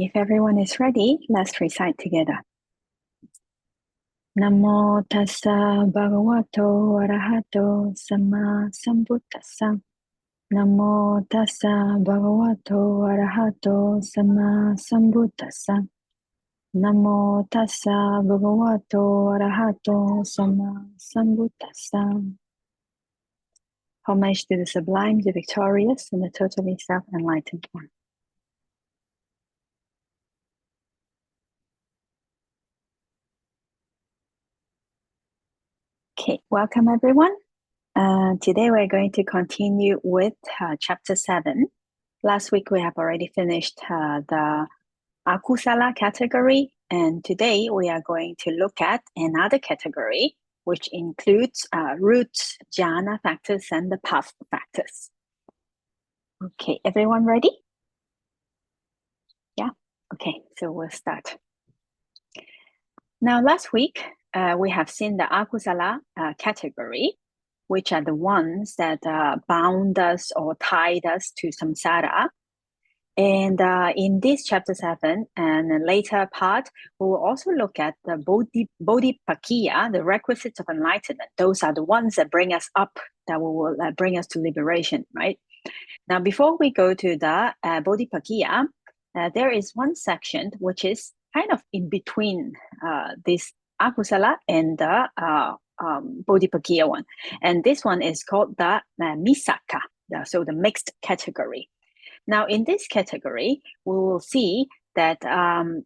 If everyone is ready, let's recite together. Namo tassa bhagavato arahato samma sambuddhassa. Namo tassa bhagavato arahato samma sambuddhassa. Namo tassa bhagavato arahato samma sambuddhassa. Homage to the sublime, the victorious, and the totally self-enlightened one. Okay, welcome everyone. Today we're going to continue with chapter 7. Last week we have already finished the akusala category, and today we are going to look at another category, which includes roots, jhana factors, and the path factors. Okay, everyone ready? Yeah? Okay, so we'll start. Now, last week, we have seen the akusala category, which are the ones that bound us or tied us to samsara. And in this chapter 7 and a later part, we will also look at the bodhipakkhya, the requisites of enlightenment. Those are the ones that bring us up, that will bring us to liberation, right? Now, before we go to the bodhipakkhya, there is one section which is kind of in between this akusala and the bodhipakkhya one. And this one is called the misakha, so the mixed category. Now, in this category, we will see that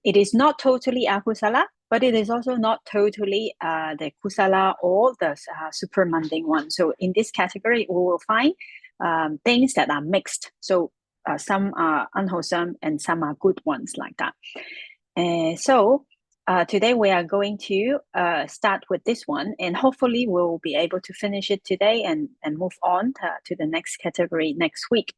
it is not totally akusala, but it is also not totally the kusala or the supramundane one. So in this category, we will find things that are mixed. So some are unwholesome and some are good ones like that. So today we are going to start with this one, and hopefully we'll be able to finish it today and move on to the next category next week.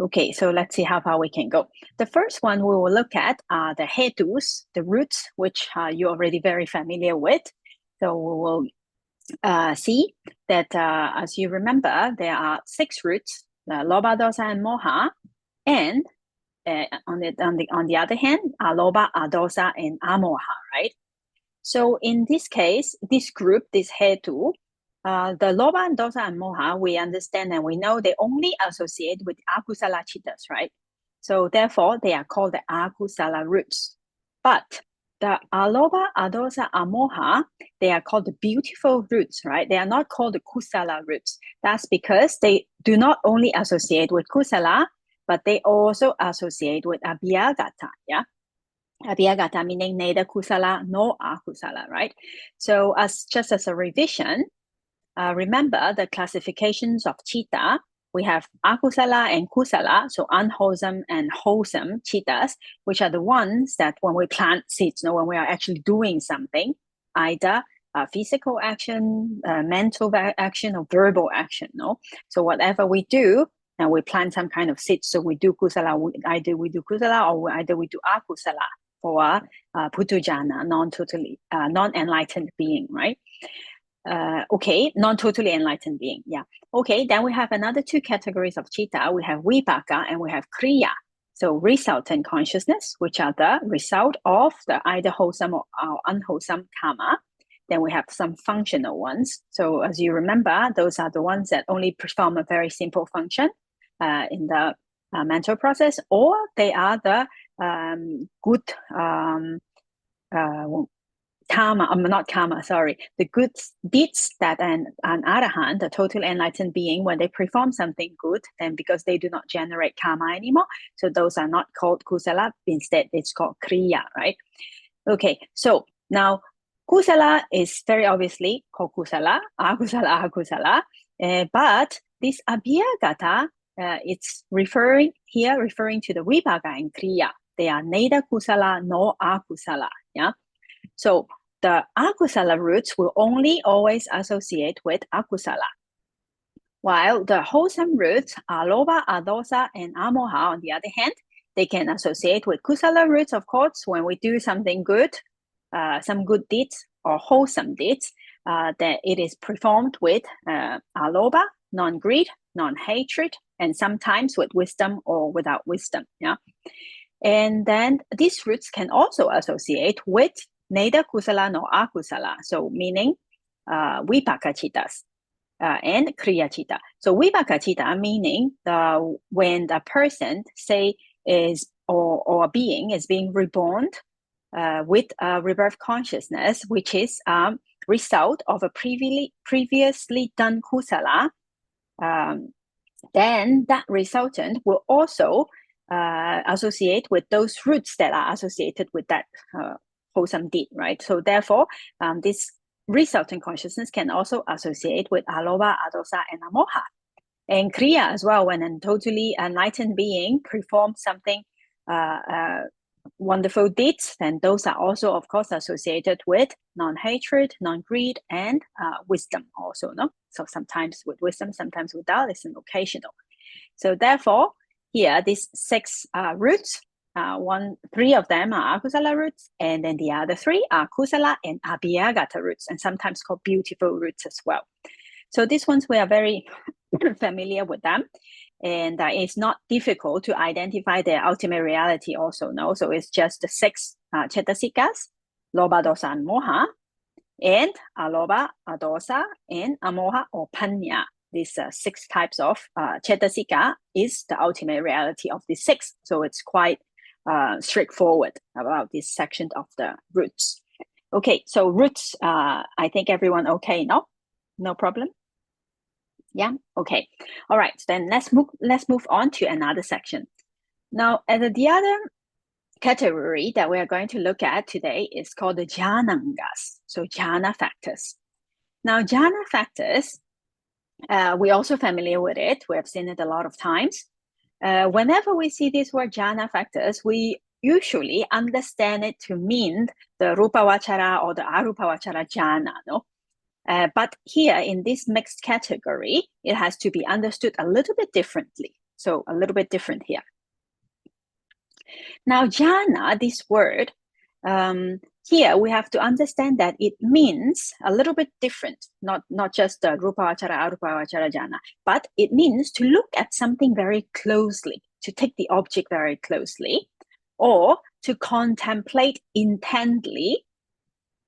Okay, so let's see how far we can go. The first one we will look at are the hetus, the roots, which you're already very familiar with. So we will see that as you remember, there are 6 roots, lobha, dosa, and moha, and on the other hand, alobha, adosa, and amoha, right? So in this case, this group, this hetu, the lobha and dosa and moha, we understand and we know they only associate with akusala chittas, right? So therefore, they are called the akusala roots. But the alobha, adosa, amoha, they are called the beautiful roots, right? They are not called the kusala roots. That's because they do not only associate with kusala, but they also associate with abhyagata, yeah? Abhyagata meaning neither kusala nor akusala, right? So just as a revision, remember the classifications of chitta. We have akusala and kusala, so unwholesome and wholesome chittas, which are the ones that when we plant seeds, when we are actually doing something, either physical action, mental action, or verbal action, So whatever we do, and we plant some kind of seeds. So we do kusala, either we do kusala or either we do akusala for putujana, non-enlightened being, right? Okay, non-totally enlightened being, yeah. Okay, then we have another 2 categories of chitta. We have vipaka and we have kriya. So resultant consciousness, which are the result of the either wholesome or unwholesome karma. Then we have some functional ones. So as you remember, those are the ones that only perform a very simple function in the mental process, or they are the good the good deeds that an arahant, a total enlightened being, when they perform something good, then because they do not generate karma anymore, so those are not called kusala. Instead, it's called kriya, right? Okay, so now kusala is very obviously called kusala, akusala, but this abhyagata, it's referring to the vipaka and kriya. They are neither kusala nor akusala, yeah? So the akusala roots will only always associate with akusala, while the wholesome roots, alobha, adosa, and amoha, on the other hand, they can associate with kusala roots, of course, when we do something good, some good deeds or wholesome deeds, that it is performed with alobha, non-greed, non-hatred, and sometimes with wisdom or without wisdom, yeah? And then these roots can also associate with neither kusala nor akusala. So meaning vipaka chittas and kriya chitta. So vipaka chitta meaning when the person say is or a being is being reborn with a rebirth consciousness, which is result of a previously done kusala, then that resultant will also associate with those roots that are associated with that wholesome deed, right? So therefore, this resultant consciousness can also associate with alobha, adosa, and amoha. And kriya as well, when a totally enlightened being performs something wonderful deeds, then those are also, of course, associated with non-hatred, non-greed, and wisdom also, no? So sometimes with wisdom, sometimes without, it's an occasional. So therefore, here, these 6 roots, 3 of them are akusala roots, and then the other 3 are kusala and abhyagata roots, and sometimes called beautiful roots as well. So these ones, we are very familiar with them. And it's not difficult to identify their ultimate reality also, no? So it's just the 6 cetasikas, lobha, dosa, and moha, and alobha, adosa, and amoha or panya. These 6 types of cetasika is the ultimate reality of the 6. So it's quite straightforward about this section of the roots. Okay, so roots, I think everyone okay, no? No problem? Yeah, okay. All right, then let's move on to another section. Now, the other category that we are going to look at today is called the Jhānaṅgas, so jhana factors. Now, jhana factors, we're also familiar with it. We have seen it a lot of times. Whenever we see this word jhana factors, we usually understand it to mean the rupavachara or the arupavachara jhana, no? But here in this mixed category, it has to be understood a little bit differently. So a little bit different here. Now, jhana, this word, here we have to understand that it means a little bit different, not just the rupavachara, arupavachara jhana, but it means to look at something very closely, to take the object very closely, or to contemplate intently,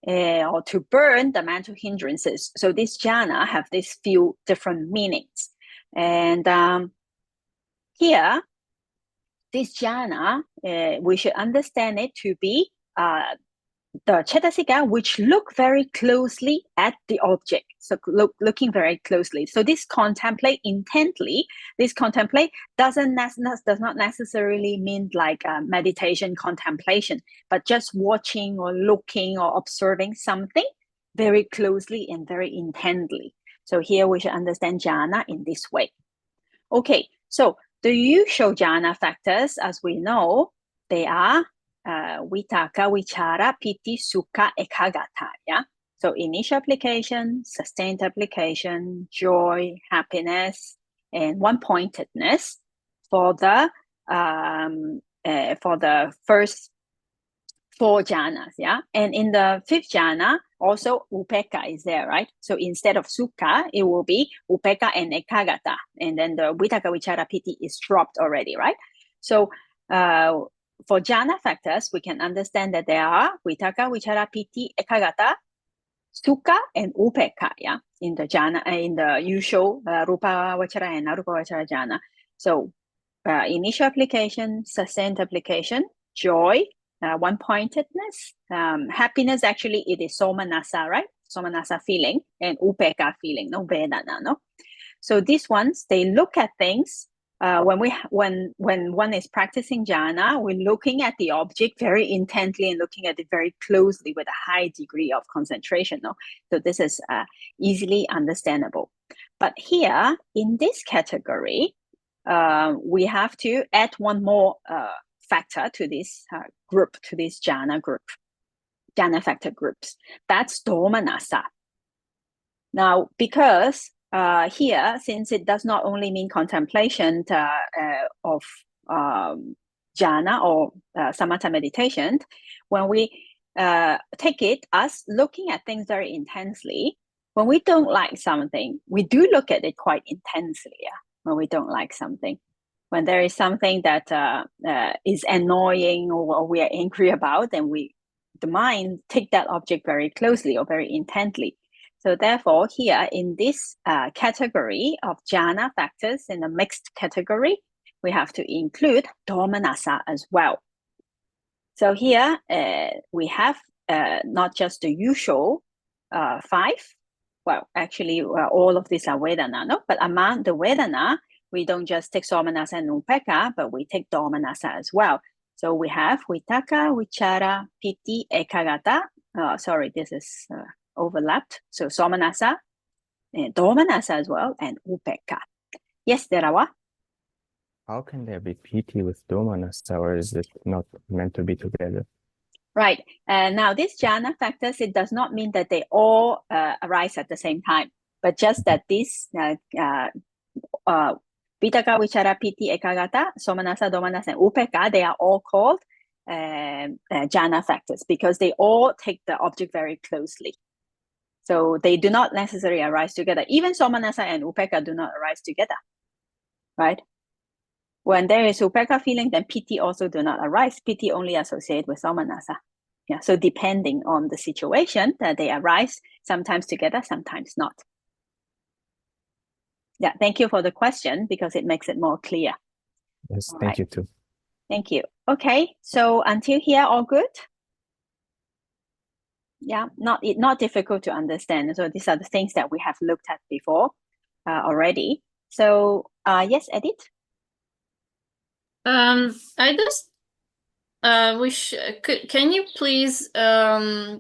or to burn the mental hindrances. So this jhana have these few different meanings. And here, this jhana, we should understand it to be the cetasika which look very closely at the object. So looking very closely. So this contemplate intently, this contemplate does not necessarily mean like meditation contemplation, but just watching or looking or observing something very closely and very intently. So here we should understand jhana in this way. Okay, so the usual jhana factors, as we know, they are vitaka, vichara, piti, sukha, ekaggata. Yeah. So initial application, sustained application, joy, happiness, and one-pointedness for the first 4 jhanas. Yeah. And in the 5th jhana, also upekkha is there, right? So instead of sukha, it will be upekkha and ekaggata. And then the vitaka, vichara, piti is dropped already, right? So for jhana factors, we can understand that there are vitaka, vichara, piti, ekaggata, sukha, and upekkha, yeah, in the jhana, in the usual rupa vachara and arupa vachara jhana. So initial application, sustained application, joy, one-pointedness, happiness, actually it is somanasa, right? Somanasa feeling, and upekkha feeling, no vedana, no? So these ones, they look at things. When one is practicing jhana, we're looking at the object very intently and looking at it very closely with a high degree of concentration. No? So this is easily understandable. But here, in this category, we have to add one more factor to this group, to this jhana group, jhana factor groups. That's domanassa. Now, because here, since it does not only mean contemplation of jhana or samatha meditation, when we take it as looking at things very intensely, when we don't like something, we do look at it quite intensely, yeah, when we don't like something. When there is something that is annoying or we are angry about, then the mind take that object very closely or very intently. So therefore, here in this category of jhana factors, in the mixed category, we have to include domanassa as well. So here we have not just the usual 5. Well, actually, all of these are Vedana, no? But among the Vedana, we don't just take Somanassa and Upekkha, but we take Domanassa as well. So we have Vitakka, Vichara, Piti, Ekaggata. Sorry, this is overlapped. So Somanassa, Domanassa as well, and Upekkha. Yes, Derawa? How can there be piti with domanassa, or is it not meant to be together? Right. Now, these jhana factors, it does not mean that they all arise at the same time, but just that these Vitakka, Vichara, Piti, Ekaggata, Somanassa, Domanassa, and Upekkha, they are all called jhana factors because they all take the object very closely. So they do not necessarily arise together. Even Somanassa and Upekkha do not arise together, right? When there is Upekkha feeling, then Piti also do not arise. Piti only associate with Somanassa. Yeah, so depending on the situation, that they arise sometimes together, sometimes not. Yeah, thank you for the question because it makes it more clear. Yes, All thank right. you too. Thank you. Okay, so until here, all good? Yeah, not difficult to understand. So these are the things that we have looked at before already. So yes, Edith? I just wish can you please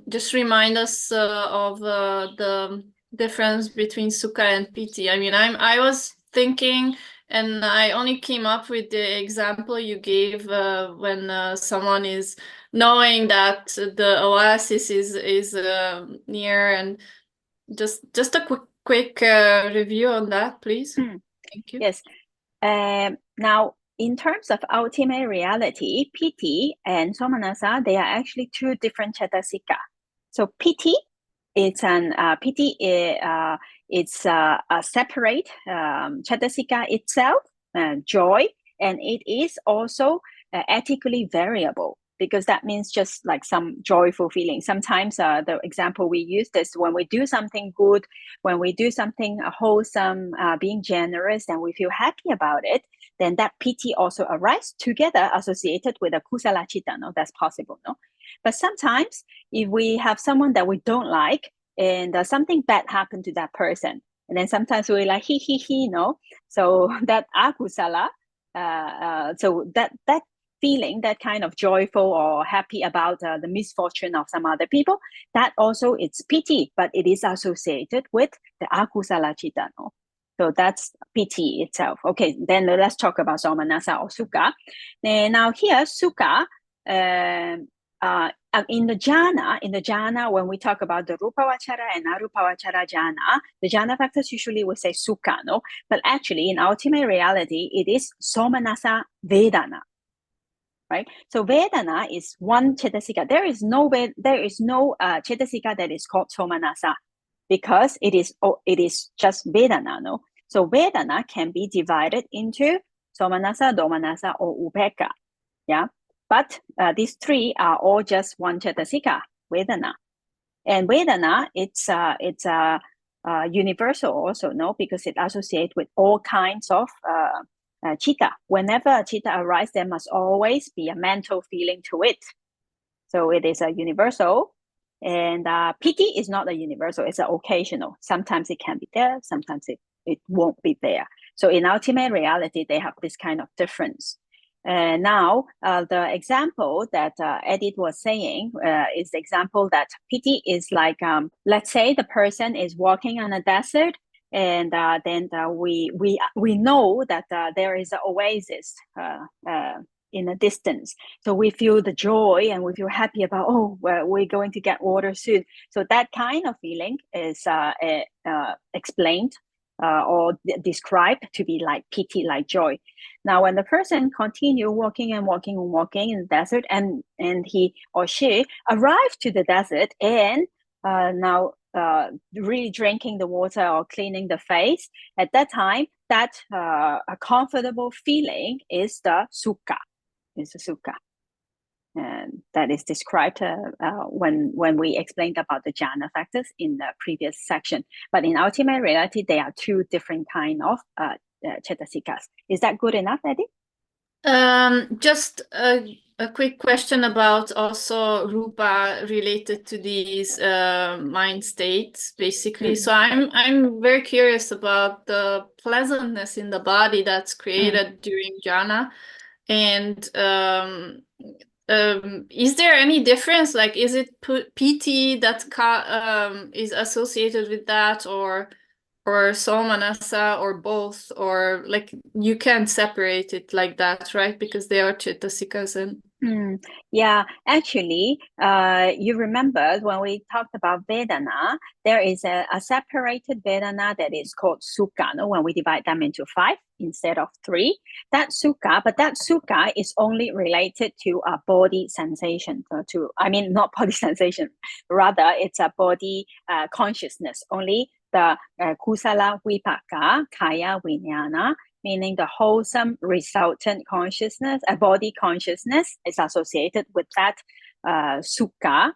just remind us of the difference between sukha and piti? I mean, I was thinking, and I only came up with the example you gave when someone is knowing that the oasis is near, and just a quick review on that, please. Thank you. Yes. Now, in terms of ultimate reality, piti and somanassa, they are actually two different cetasika. So piti, it's a separate cetasika itself, joy, and it is also ethically variable because that means just like some joyful feeling. Sometimes the example we use is when we do something good, when we do something wholesome, being generous, and we feel happy about it, then that piti also arises together associated with a kusala chitta. No, that's possible. No, but sometimes if we have someone that we don't like and something bad happened to that person, and then sometimes we're like he, no, so that akusala, so that feeling, that kind of joyful or happy about the misfortune of some other people, that also it's piti, but it is associated with the akusala chitta. No? So that's piti itself. Okay, then let's talk about somanassa or sukha. Now here, sukha, in the jhana, when we talk about the rupavachara and arupavachara jhana, the jhana factors usually we say sukha, no? But actually, in ultimate reality, it is somanassa vedana. Right, so Vedana is one cetasika. There is no cetasika that is called Somanassa because it is just Vedana. No, so Vedana can be divided into Somanassa, Domanassa, or Upekkha. Yeah, but these three are all just one cetasika, Vedana, and Vedana it's universal also, no, because it associates with all kinds of chitta. Whenever a chitta arises, there must always be a mental feeling to it. So it is a universal. And piti is not a universal, it's an occasional. Sometimes it can be there, sometimes it won't be there. So in ultimate reality, they have this kind of difference. Now, the example that Edith was saying is the example that piti is like, let's say the person is walking on a desert, and then we know that there is an oasis in the distance. So we feel the joy and we feel happy about, oh, we're going to get water soon. So that kind of feeling is explained or described to be like piti, like joy. Now, when the person continue walking in the desert, and he or she arrived to the desert, and now really drinking the water or cleaning the face, at that time, that a comfortable feeling is the sukha. And that is described when we explained about the jhana factors in the previous section. But in ultimate reality, there are two different kind of cetasikas. Is that good enough, Eddie? Just a quick question about also rupa related to these mind states, basically. So I'm very curious about the pleasantness in the body that's created during jhana, and is there any difference? Like, is it piti that is associated with that, or somanasa, or both, or like you can't separate it like that, right? Because they are cetasikas. And yeah, actually, you remember when we talked about Vedana, there is a separated Vedana that is called Sukha, no? When we divide them into 5 instead of 3. That Sukha is only related to a body sensation, not body sensation, rather it's a body consciousness. Only the kusala vipaka, kaya vijnana, meaning the wholesome resultant consciousness, a body consciousness is associated with that sukha,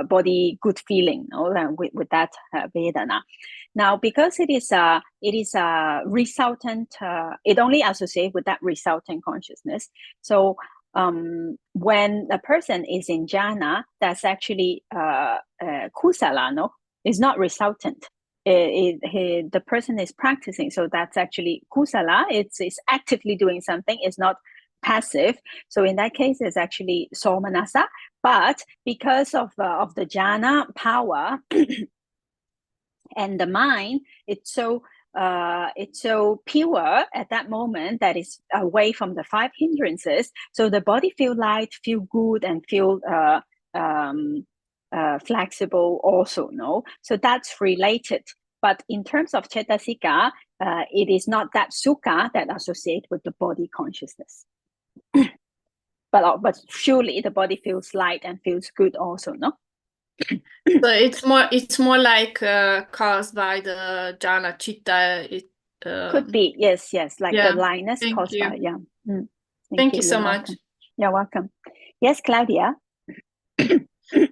body good feeling, with that vedana. Now, because it is a resultant, it only associates with that resultant consciousness. So when a person is in jhana, that's actually kusala, no? It's not resultant. The person is practicing, so that's actually kusala. It's actively doing something. It's not passive. So in that case, it's actually somanasa. But because of the jhana power and the mind, it's so pure at that moment that is away from the 5 hindrances. So the body feel light, feel good, and feel flexible also, no? So that's related. But in terms of cetasika, it is not that sukha that associate with the body consciousness. But surely the body feels light and feels good also, no? So it's more like caused by the jhana chitta. Could be, yes, like the lightness caused you. by, yeah. Thank you so You're much. welcome. You're welcome. Yes, Claudia.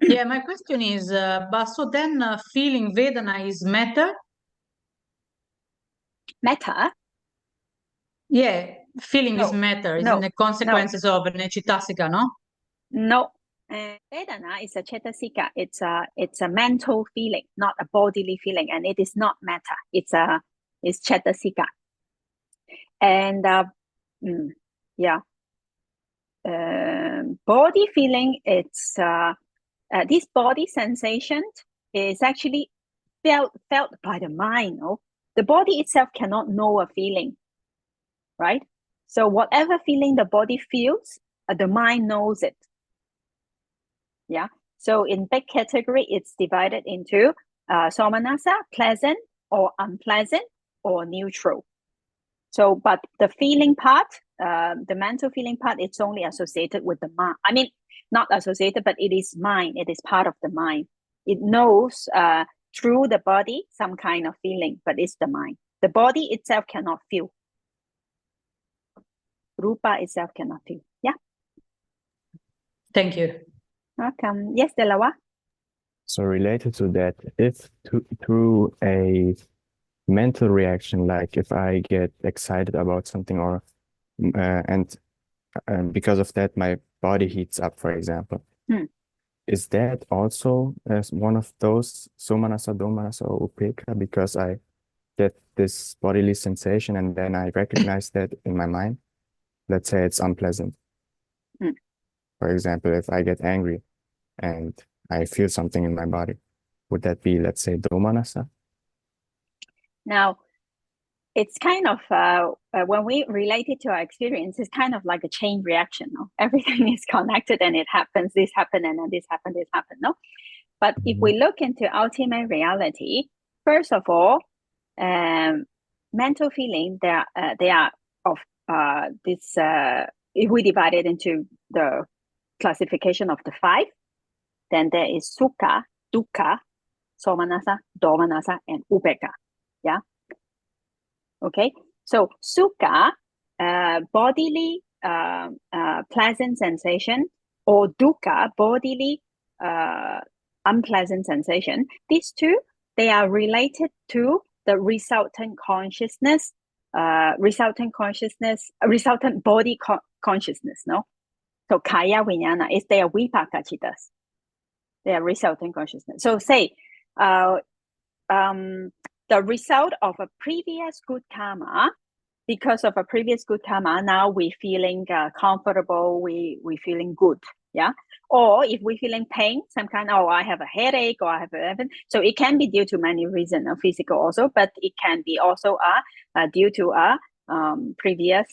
Yeah, my question is, but so then feeling Vedana is matter? Matter? Yeah, feeling is matter, isn't the consequences of Citasika, no? No. Vedana is a cetasika. It's a mental feeling, not a bodily feeling, and it is not matter. It's cetasika. And body feeling, it's this body sensation is actually felt by the mind. No? The body itself cannot know a feeling, right? So whatever feeling the body feels, the mind knows it. Yeah. So in big category, it's divided into somanasa, pleasant or unpleasant or neutral. So, but the feeling part, the mental feeling part, it's only associated with the mind. I mean, not associated, but it is mind. It is part of the mind. It knows through the body some kind of feeling, but it's the mind. The body itself cannot feel. Rupa itself cannot feel. Yeah. Thank you. Welcome. Yes, Delawa. So related to that, if through a mental reaction, like if I get excited about something, or and because of that my body heats up, for example, is that also as one of those somanasa, domanasa, or upekkha, because I get this bodily sensation and then I recognize that in my mind? Let's say it's unpleasant. For example, if I get angry and I feel something in my body, would that be, let's say, domanasa? Now, it's kind of, when we relate it to our experience, it's kind of like a chain reaction. No? Everything is connected and it happens, this happened, and then this happened, no? But if we look into ultimate reality, first of all, mental feeling, they are of this, if we divide it into the classification of the 5, then there is sukha, dukkha, somanasa, domanasa, and upekkha. Yeah. Okay, so sukha, bodily pleasant sensation, or dukkha, bodily unpleasant sensation. These two, they are related to the resultant consciousness, resultant body consciousness, no? So kaya vijnana is their vipaka chittas. They are resultant consciousness. So say, the result of a previous good karma, because of a previous good karma, now we feeling comfortable, we feeling good, yeah? Or if we feeling pain, some kind, oh, I have a headache, or I have a, so it can be due to many reasons, physical also, but it can be also due to a previous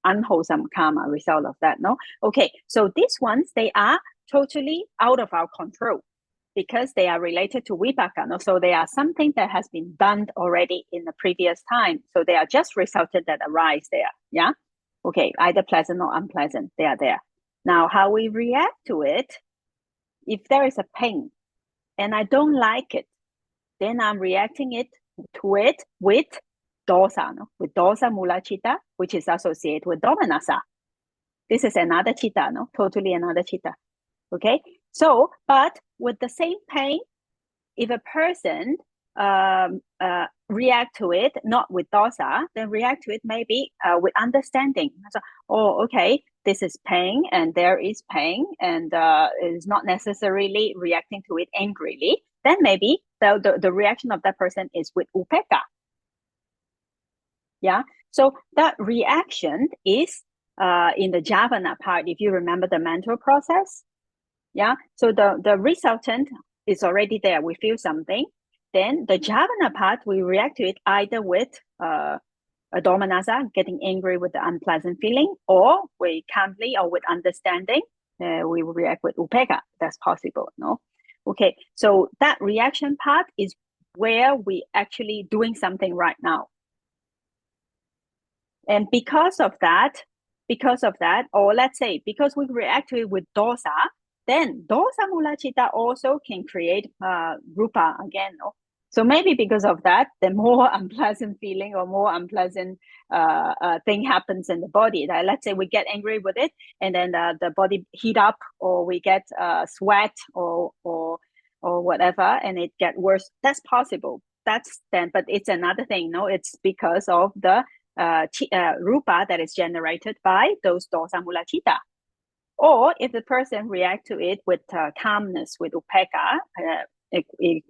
unwholesome karma result of that, no? Okay, so these ones, they are totally out of our control, because they are related to vipaka, no? So they are something that has been done already in the previous time. So they are just resulted that arise there, yeah? Okay, either pleasant or unpleasant, they are there. Now, how we react to it, if there is a pain and I don't like it, then I'm reacting to it with dosa, no? With dosa mula chitta, which is associated with domanassa. This is another chitta, no? Totally another chitta. Okay, so, but with the same pain, if a person react to it, not with dosa, then react to it maybe with understanding. So, oh, okay, this is pain and there is pain, and it is not necessarily reacting to it angrily. Then maybe the reaction of that person is with upekkha. Yeah, so that reaction is in the Jhāna part, if you remember the mental process. Yeah, so the resultant is already there. We feel something. Then the Jhāna part, we react to it either with a domanassa, getting angry with the unpleasant feeling, or we calmly or with understanding, we will react with upekkha. That's possible, no? Okay, so that reaction part is where we actually doing something right now. And because of that, or let's say, because we react to it with dosa, then dosa mula chitta also can create rupa again, no? So maybe because of that, the more unpleasant feeling or more unpleasant thing happens in the body. Let's say we get angry with it, and then the body heat up, or we get sweat or whatever, and it get worse. That's possible. That's then, but it's another thing, no? It's because of the rupa that is generated by those dosa mula chitta. Or if the person react to it with calmness, with upekkha,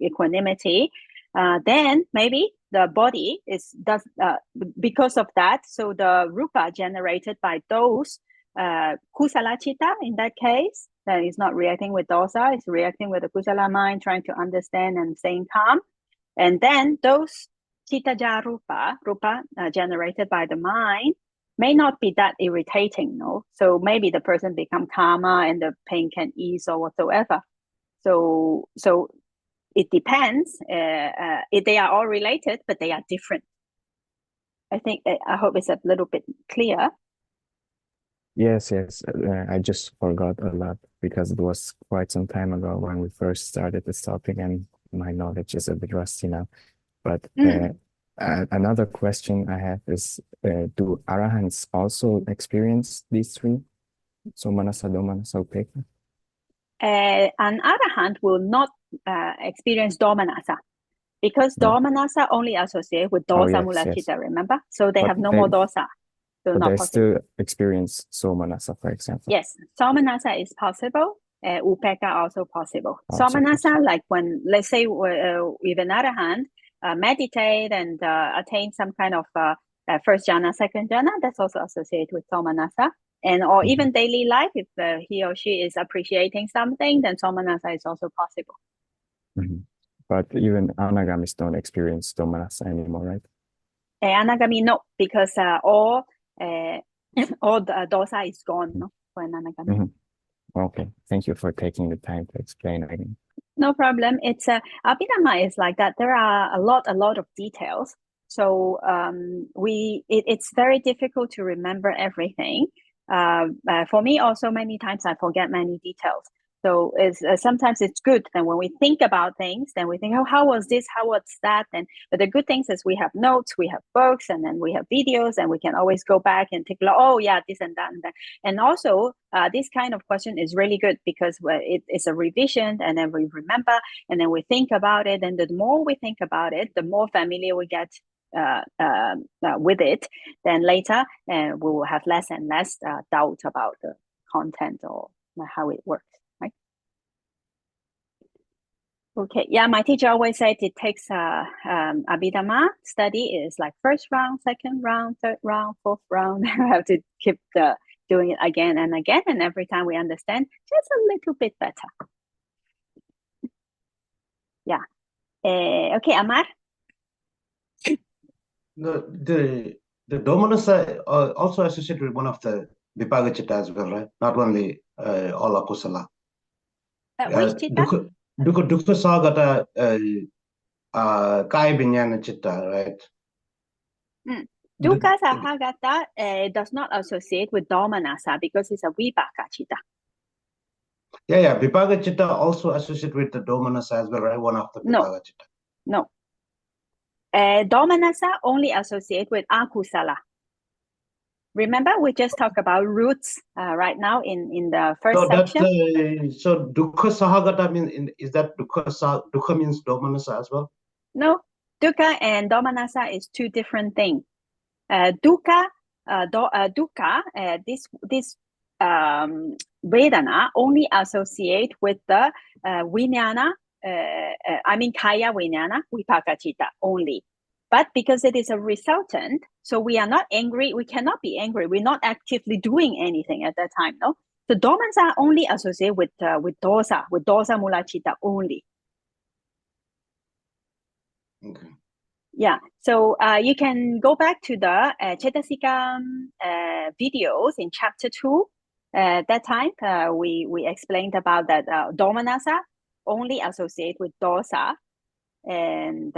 equanimity, then maybe the body does because of that. So the rupa generated by those kusala chitta, in that case, that is not reacting with dosa, it's reacting with the kusala mind, trying to understand and staying calm. And then those chittaja rupa generated by the mind may not be that irritating, no? So maybe the person become calmer and the pain can ease or whatsoever. So it depends. They are all related, but they are different. I hope it's a little bit clear. Yes. I just forgot a lot because it was quite some time ago when we first started this topic, and my knowledge is a bit rusty now. But another question I have is, do arahants also experience these three? So manasa, domanassa, upekkha? An arahant will not experience domanassa, because domanassa only associate with dosa mula chitta, remember? So they have no more dosa. So but not they possible. still experience somanassa, for example. Yes, somanassa is possible. Upekkha also possible. Somanassa, like when, let's say, with an arahant, meditate and attain some kind of first jhana, second jhana, that's also associated with somanassa. And or even daily life, if he or she is appreciating something, then somanassa is also possible. But even anagamis don't experience domanassa anymore, right? Anagami, no, because all the dosa is gone, no, for an anagami. Okay, thank you for taking the time to explain again. No problem. It's Abhidhamma is like that. There are a lot of details. So it's very difficult to remember everything. For me also, many times I forget many details. So it's sometimes it's good. And when we think about things, then we think, oh, how was this? How was that? And but the good things is we have notes, we have books, and then we have videos, and we can always go back and take a look. Oh, yeah, this and that and that. And also, this kind of question is really good because it's a revision, and then we remember, and then we think about it. And the more we think about it, the more familiar we get with it. Then later, we will have less and less doubt about the content or how it works. Okay, yeah, my teacher always said it takes Abhidhamma study is like first round, second round, third round, fourth round. We have to keep doing it again and again, and every time we understand just a little bit better. Yeah. Okay, Amar. The Domanassa also associated with one of the Vipaka Chitta as well, right? Not only all Akusala. Which chitta? Dukkha Sagata Kaya Vijnana Chitta, right? Dukkha Sahagata does not associate with Domanassa because it's a Vipaka Chitta. Yeah. Vipaka Chitta also associated with the Domanassa as well, right? One of the Vipaka Chitta. No. Domanassa only associate with Akusala. Remember, we just talked about roots right now in the first section. So Dukkha Sahagata means, is that Dukkha means Domanassa as well? No, Dukkha and Domanassa is two different things. Dukkha, this Vedana only associate with the Vijnana, Kaya Vijnana, Vipaka Chitta only. But because it is a resultant, so we are not angry, we cannot be angry, we're not actively doing anything at that time, no? So Domanassa only associate with dosa mula chitta only. Okay. Yeah, so you can go back to the Cetasika videos in chapter 2. That time we explained about that Domanassa only associate with dosa. And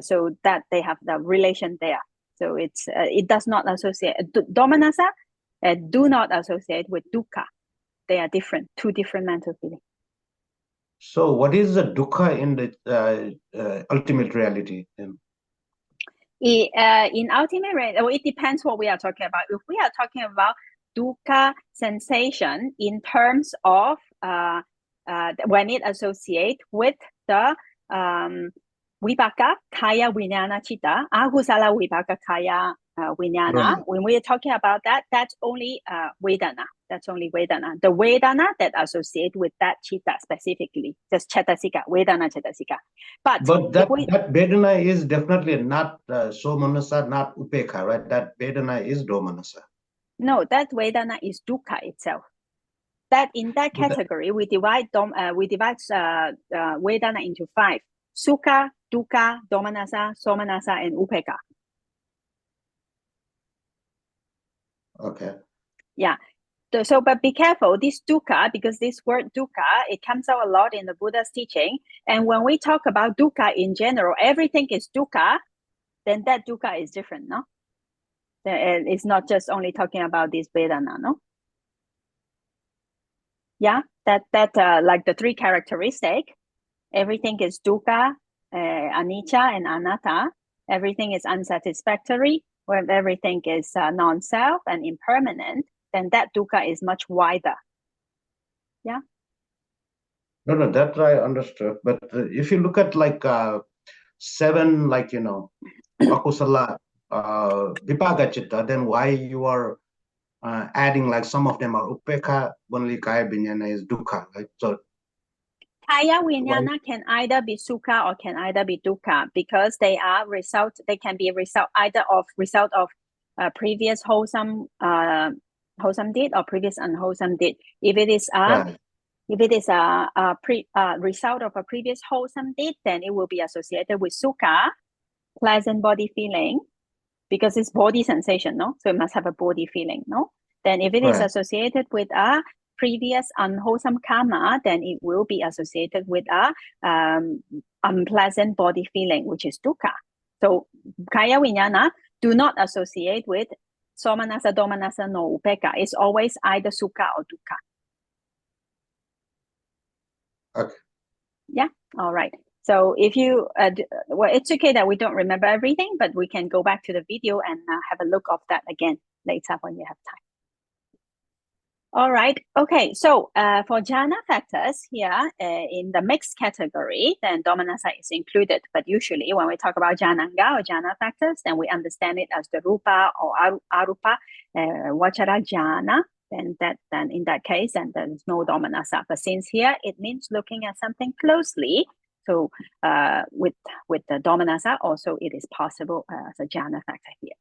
so that they have the relation there. So it does not associate. Domanassa do not associate with dukkha. They are different, two different mental feelings. So what is the dukkha in the ultimate reality then? In ultimate reality, it depends what we are talking about. If we are talking about dukkha sensation in terms of when it associates with the Vipaka Kaya Vijnana Chitta, Akusala Vipaka Kaya Vijnana. Right. When we are talking about that, that's only Vedana. That's only Vedana. The Vedana that associate with that Chitta specifically, just Cetasika, Vedana Cetasika. But that Vedana is definitely not Somanassa, not Upekha, right? That Vedana is Domanassa. No, that Vedana is Dukkha itself. That in that category, we divide Vedana into 5: Sukha, Dukkha, Domanassa, Somanassa, and Upekha. Okay. Yeah. So, but be careful, this dukkha, because this word dukkha, it comes out a lot in the Buddha's teaching. And when we talk about dukkha in general, everything is dukkha, then that dukkha is different, no? It's not just only talking about this Vedana, no? Yeah, that like the 3 characteristics, everything is dukkha, anicca, and anatta. Everything is unsatisfactory, when everything is non-self and impermanent, then that dukkha is much wider. Yeah. No, that I understood. But if you look at like 7, like akusala vipaka chitta, then why you are adding like some of them are upekha, only kaya vijnana is dukkha, right? So kaya vijnana can either be sukha or can either be dukkha, because they are result. They can be either of previous wholesome deed or previous unwholesome deed. If it is right. If it is a result of a previous wholesome deed, then it will be associated with sukha, pleasant body feeling, because it's body sensation, no? So it must have a body feeling, no? Then if it is associated with a previous unwholesome karma, then it will be associated with a unpleasant body feeling, which is dukkha. So kaya vijnana do not associate with somanassa, domanassa, nor upekha. It's always either sukha or dukkha. Okay. Yeah, all right. So if you, well, it's okay that we don't remember everything, but we can go back to the video and have a look of that again later when you have time. All right. Okay. So for jhana factors here in the mixed category, then domanassa is included. But usually when we talk about Jhānaṅga or jhana factors, then we understand it as the rupa or arupa vachara jhana. Then in that case, then there's no domanassa. But since here it means looking at something closely, so with the domanassa also it is possible as a jhana factor here.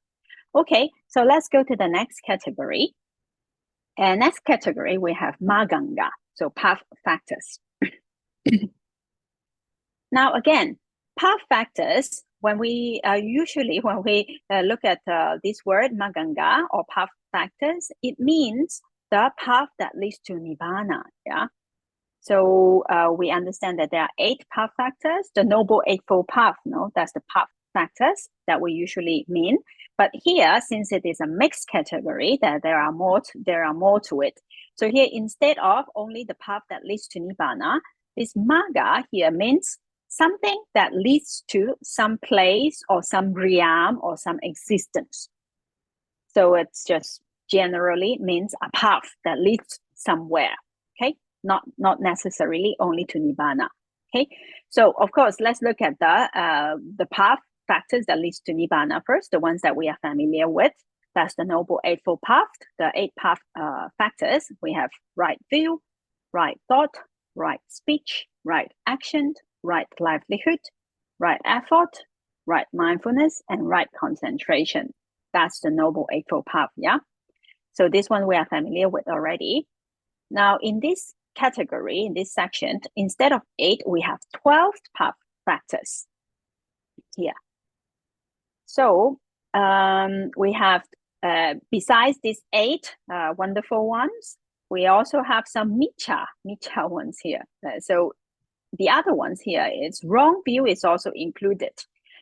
Okay. So let's go to the next category. And next category, we have Maggaṅga, so path factors. Now, again, path factors, when we usually, when we look at this word Maggaṅga or path factors, it means the path that leads to Nibbana, yeah? So we understand that there are 8 path factors, the Noble Eightfold Path, no? That's the path factors that we usually mean. But here, since it is a mixed category, that there are more to it. So here, instead of only the path that leads to Nibbana, this Magga here means something that leads to some place or some realm or some existence. So it's just generally means a path that leads somewhere, okay? Not necessarily only to Nibbana, okay? So of course, let's look at the path factors that leads to Nibbana first, the ones that we are familiar with. That's the Noble Eightfold Path, the 8 path factors. We have right view, right thought, right speech, right action, right livelihood, right effort, right mindfulness, and right concentration. That's the Noble Eightfold Path, yeah? So this one we are familiar with already. Now in this category, in this section, instead of 8, we have 12 path factors here. So we have, besides these 8 wonderful ones, we also have some miccha ones here. So the other ones here is wrong view is also included,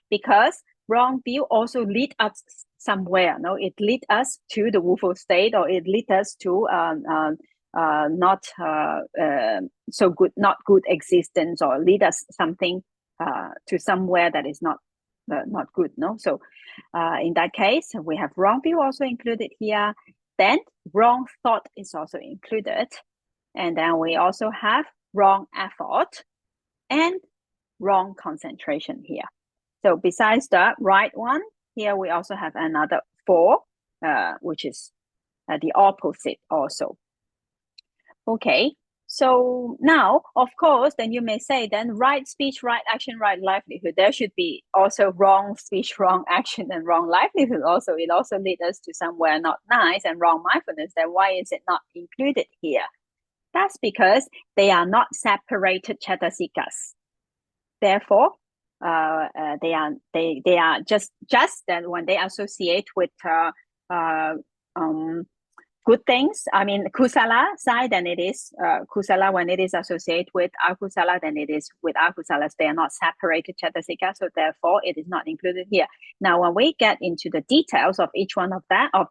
because wrong view also lead us somewhere. No, it lead us to the woeful state, or it lead us to not so good, not good existence, or lead us something to somewhere that is not good. No, so in that case, we have wrong view also included here. Then wrong thought is also included, and then we also have wrong effort and wrong concentration here. So besides the right one, here we also have another 4, which is the opposite also. Okay, so now, of course, then you may say, then right speech, right action, right livelihood. There should be also wrong speech, wrong action, and wrong livelihood also. It also leads us to somewhere not nice, and wrong mindfulness. Then why is it not included here? That's because they are not separated cetasikas. Therefore, they are just that when they associate with good things, I mean kusala side, then it is kusala. When it is associated with akusala, then it is with akusalas. They are not separated cetasika, so therefore it is not included here. Now, when we get into the details of each one of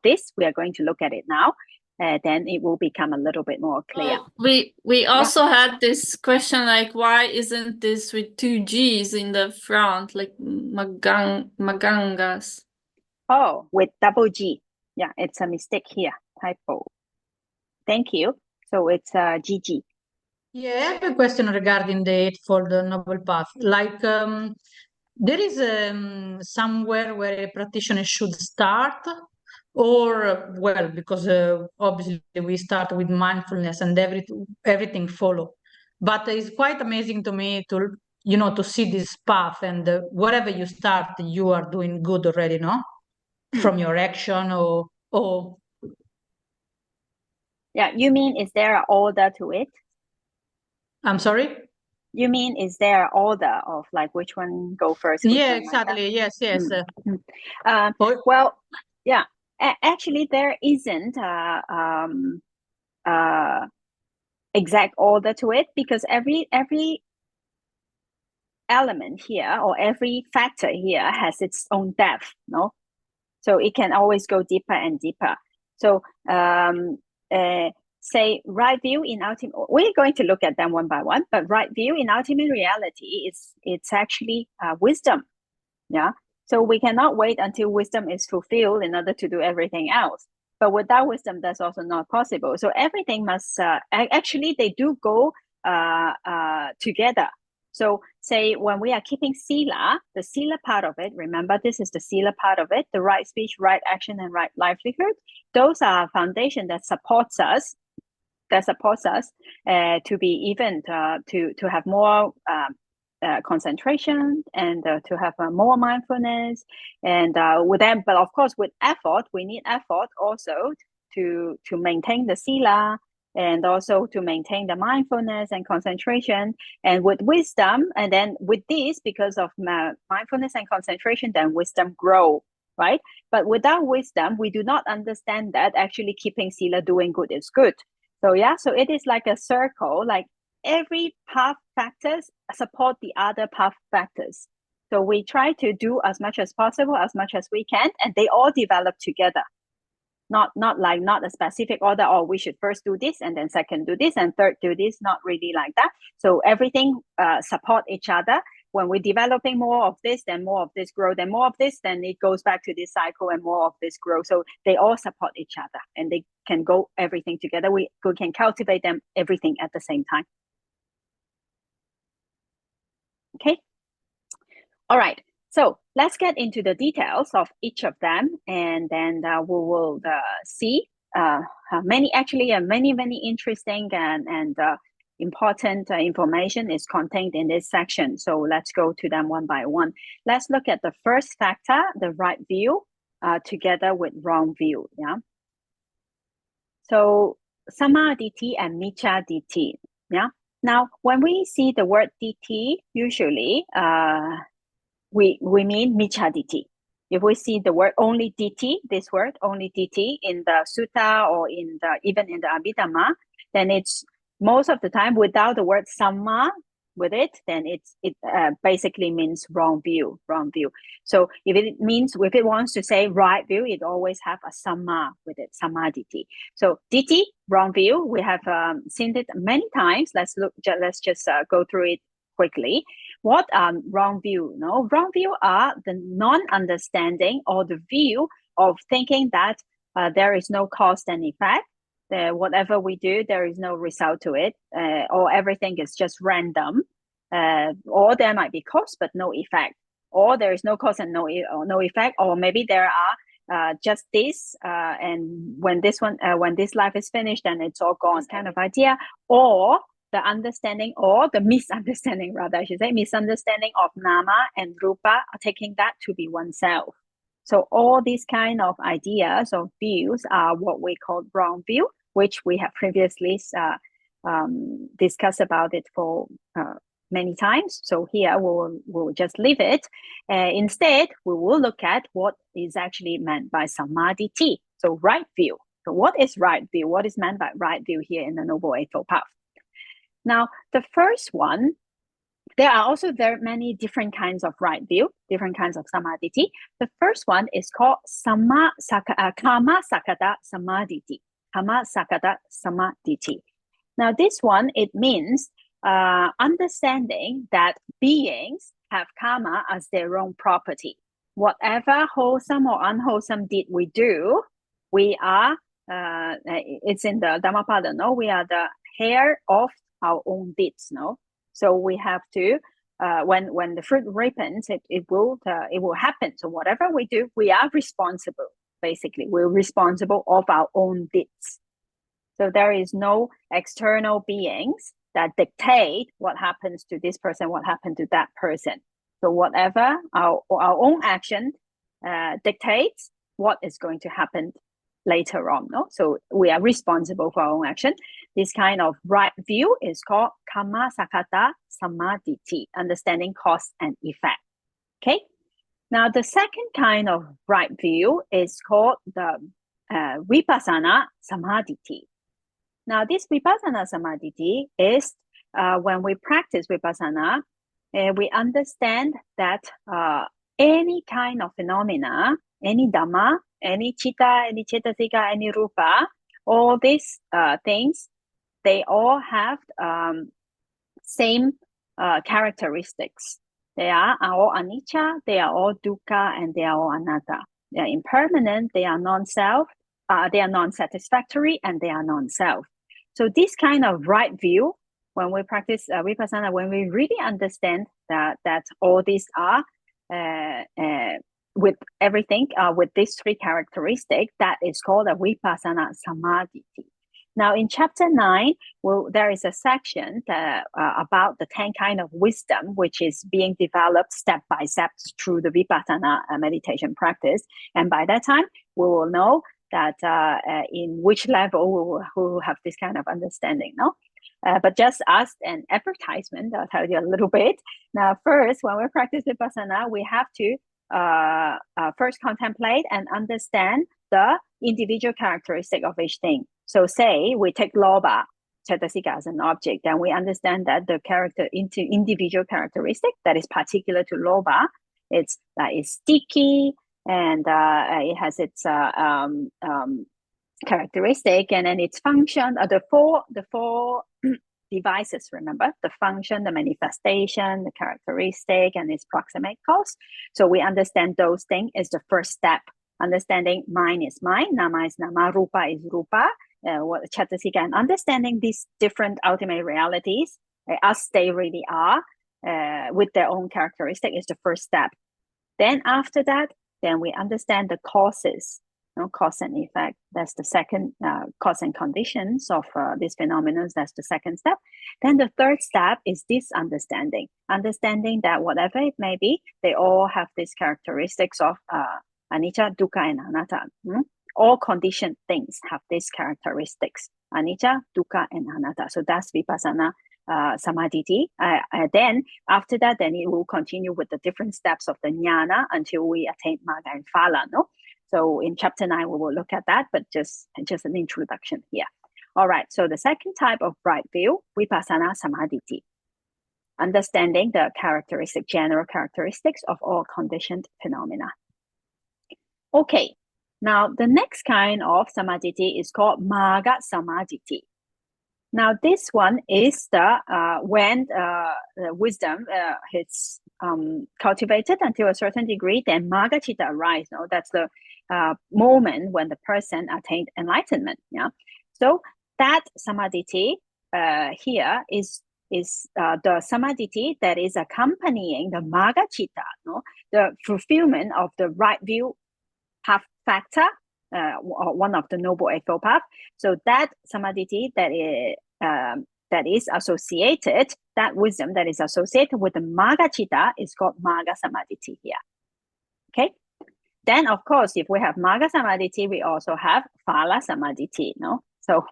this, we are going to look at it now. Then it will become a little bit more clear. We also had this question, like, why isn't this with 2 G's in the front, like Maggaṅgas? Oh, with double G. Yeah, it's a mistake here, typo. Thank you. So it's GG. Yeah, I have a question regarding the Eightfold Noble Path. Like, there is somewhere where a practitioner should start, or, well, because obviously we start with mindfulness and everything follow. But it's quite amazing to me to, to see this path, and wherever you start, you are doing good already, no? From your action or Yeah, you mean, is there an order to it? I'm sorry? You mean, is there an order of like which one go first? Yeah, exactly. Yes. Well, yeah, actually there isn't exact order to it, because every element here or every factor here has its own depth, no? So it can always go deeper and deeper. So say right view in ultimate, we're going to look at them one by one, but right view in ultimate reality it's actually wisdom. Yeah. So we cannot wait until wisdom is fulfilled in order to do everything else. But without wisdom, that's also not possible. So everything must actually they do go together. So say when we are keeping sila, the sila part of it, remember this is the sila part of it, the right speech, right action, and right livelihood. Those are foundation that supports us to be even to have more concentration and to have more mindfulness and with them. But of course, with effort, we need effort also to maintain the sila and also to maintain the mindfulness and concentration. And with wisdom, and then with this, because of mindfulness and concentration, then wisdom grow, right? But without wisdom, we do not understand that actually keeping sila, doing good is good. So yeah, so it is like a circle, like every path factors support the other path factors. So we try to do as much as possible, as much as we can, and they all develop together. Not a specific order, or we should first do this and then second do this and third do this, not really like that. So everything support each other. When we're developing more of this, then more of this grow, then more of this, then it goes back to this cycle and more of this grow. So they all support each other and they can go everything together. We can cultivate them everything at the same time. Okay. All right. So let's get into the details of each of them, and then we will see many interesting and important information is contained in this section. So let's go to them one by one. Let's look at the first factor, the right view, together with wrong view. Yeah. So samaditi and micchaditi. Yeah. Now, when we see the word diti, usually we mean micchaditi. If we see the word only diti, this word only diti in the sutta or in the even in the Abhidhamma, then it's most of the time without the word samma with it, then it basically means wrong view. So if it wants to say right view, it always have a samma with it, samaditi. So diti, wrong view, we have seen it many times. Let's just go through it quickly. What wrong view? No, wrong view are the non-understanding or the view of thinking that there is no cause and effect. Whatever we do, there is no result to it, or everything is just random, or there might be cause but no effect, or there is no cause and no effect, or maybe there are just this, and when this life is finished, then it's all gone, kind of idea, or the understanding or the misunderstanding, rather, I should say, misunderstanding of nama and rupa, taking that to be oneself. So all these kind of ideas or views are what we call wrong view, which we have previously discussed about it for many times. So here we'll just leave it. Instead, we will look at what is actually meant by samaditi. So right view. So what is right view? What is meant by right view here in the Noble Eightfold Path? Now, the first one, there are also very many different kinds of right view, different kinds of samaditi. The first one is called kama sakata samaditi. Kama sakata samaditi. Now, this one, it means understanding that beings have karma as their own property. Whatever wholesome or unwholesome deed we do, we are, it's in the Dhammapada, no? We are the heir of our own deeds, no? So we have to, when the fruit ripens, it will happen. So whatever we do, we are responsible. Basically, we're responsible of our own deeds. So there is no external beings that dictate what happens to this person, what happened to that person. So whatever our own action dictates what is going to happen later on, no? So we are responsible for our own action. This kind of right view is called kama sakata samaditi, understanding cause and effect. Okay. Now the second kind of right view is called the vipassana samaditi. Now this vipassana samaditi is when we practice vipassana, we understand that any kind of phenomena, any dhamma, any chitta, any cetasika, any rupa, all these things, they all have same characteristics. They are all anicca, they are all dukkha, and they are all anatta. They are impermanent, they are non-self, they are non-satisfactory, and they are non-self. So this kind of right view, when we practice vipassana, when we really understand that all these are with everything, with these three characteristics, that is called a vipassana samadhi. Now, in chapter 9, there is a section that, about the 10 kind of wisdom, which is being developed step by step through the vipassana meditation practice. And by that time, we will know that in which level we will have this kind of understanding. No? But just as an advertisement, I'll tell you a little bit. Now, first, when we practice vipassana, we have to first contemplate and understand the individual characteristic of each thing. So say we take lobha, cetasika as an object, then we understand that the individual characteristic that is particular to lobha, it's sticky, and it has its characteristic, and then its function, the four devices, remember, the function, the manifestation, the characteristic, and its proximate cause. So we understand those things is the first step. Understanding mind is mind, nama is nama, rupa is rupa, what cetasika, and understanding these different ultimate realities as they really are, with their own characteristic, is the first step. Then after that, then we understand the causes, cause and effect. That's the second, cause and conditions of these phenomena. That's the second step. Then the third step is this understanding that whatever it may be, they all have these characteristics of anicca, dukkha, and anatta. All conditioned things have these characteristics: anicca, dukkha, and anatta. So that's vipassana samadhi. Then after that, then it will continue with the different steps of the jnana until we attain magga and phala. No. So in chapter 9, we will look at that, but just an introduction here. All right. So the second type of right view, vipassana samadhi, understanding the general characteristics of all conditioned phenomena. Okay. Now, the next kind of samadhi is called magga samadhi. Now, this one is when the wisdom is cultivated until a certain degree, then magga citta arises. No? That's the moment when the person attained enlightenment. Yeah. So that samadhi here is the samadhi that is accompanying the magga citta, no? The fulfillment of the right view path factor, one of the Noble Eightfold Path. So that samadhi that is associated, that wisdom that is associated with the magga citta is called magga samadhi here. Okay. Then, of course, if we have magga samadhi, we also have phala samadhi. No. So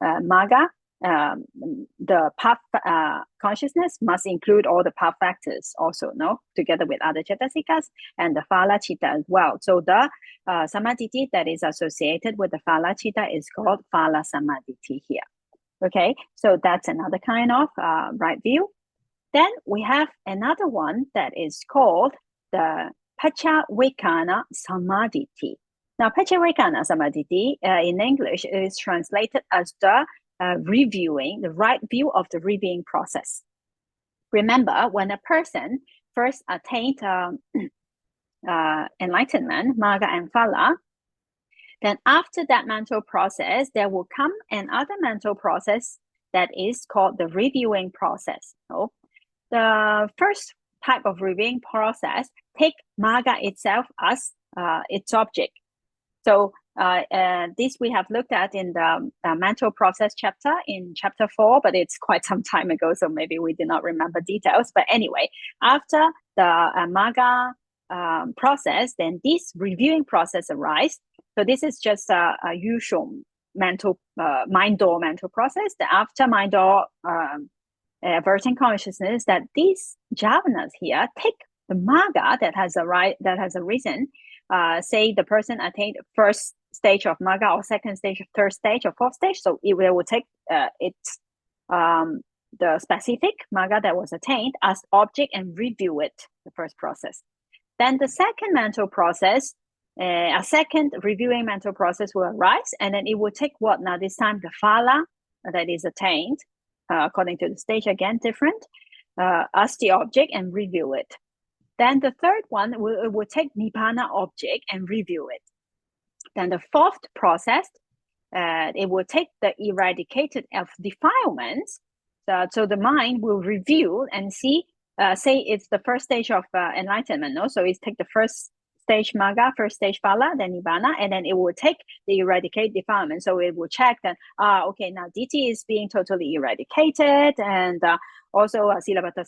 magga, the path consciousness must include all the path factors also, no, together with other cetasikas, and the phala citta as well. So the samadhi that is associated with the phala citta is called phala samadhi here. Okay, so that's another kind of right view. Then we have another one that is called the paccavekkhana samadhi. Now, paccavekkhana samadhi in English is translated as the reviewing, the right view of the reviewing process. Remember, when a person first attained enlightenment, magga and phala, then after that mental process, there will come another mental process that is called the reviewing process. So the first type of reviewing process take magga itself as its object. So this we have looked at in the mental process chapter in chapter 4, but it's quite some time ago, so maybe we did not remember details. But anyway, after the magga process, then this reviewing process arises. So this is just a usual mental mind door mental process. The after mind door averting consciousness, that these jhavanas here take the magga that has arisen. Say the person attained first stage of magga, or second stage, or third stage, or fourth stage. So it will take the specific magga that was attained as object and review it, the first process. Then the second mental process a second reviewing mental process will arise, and then it will take what now? This time the phala that is attained, according to the stage, again different, as the object and review it. Then the third one will take nibbana object and review it. Then the fourth process, it will take the eradicated of defilements. So the mind will review and see, say it's the first stage of enlightenment, no? So it's take the first stage Magga, first stage phala, then nibbana, and then it will take the eradicate defilement. So it will check that, okay, now ditthi is being totally eradicated, and also silabata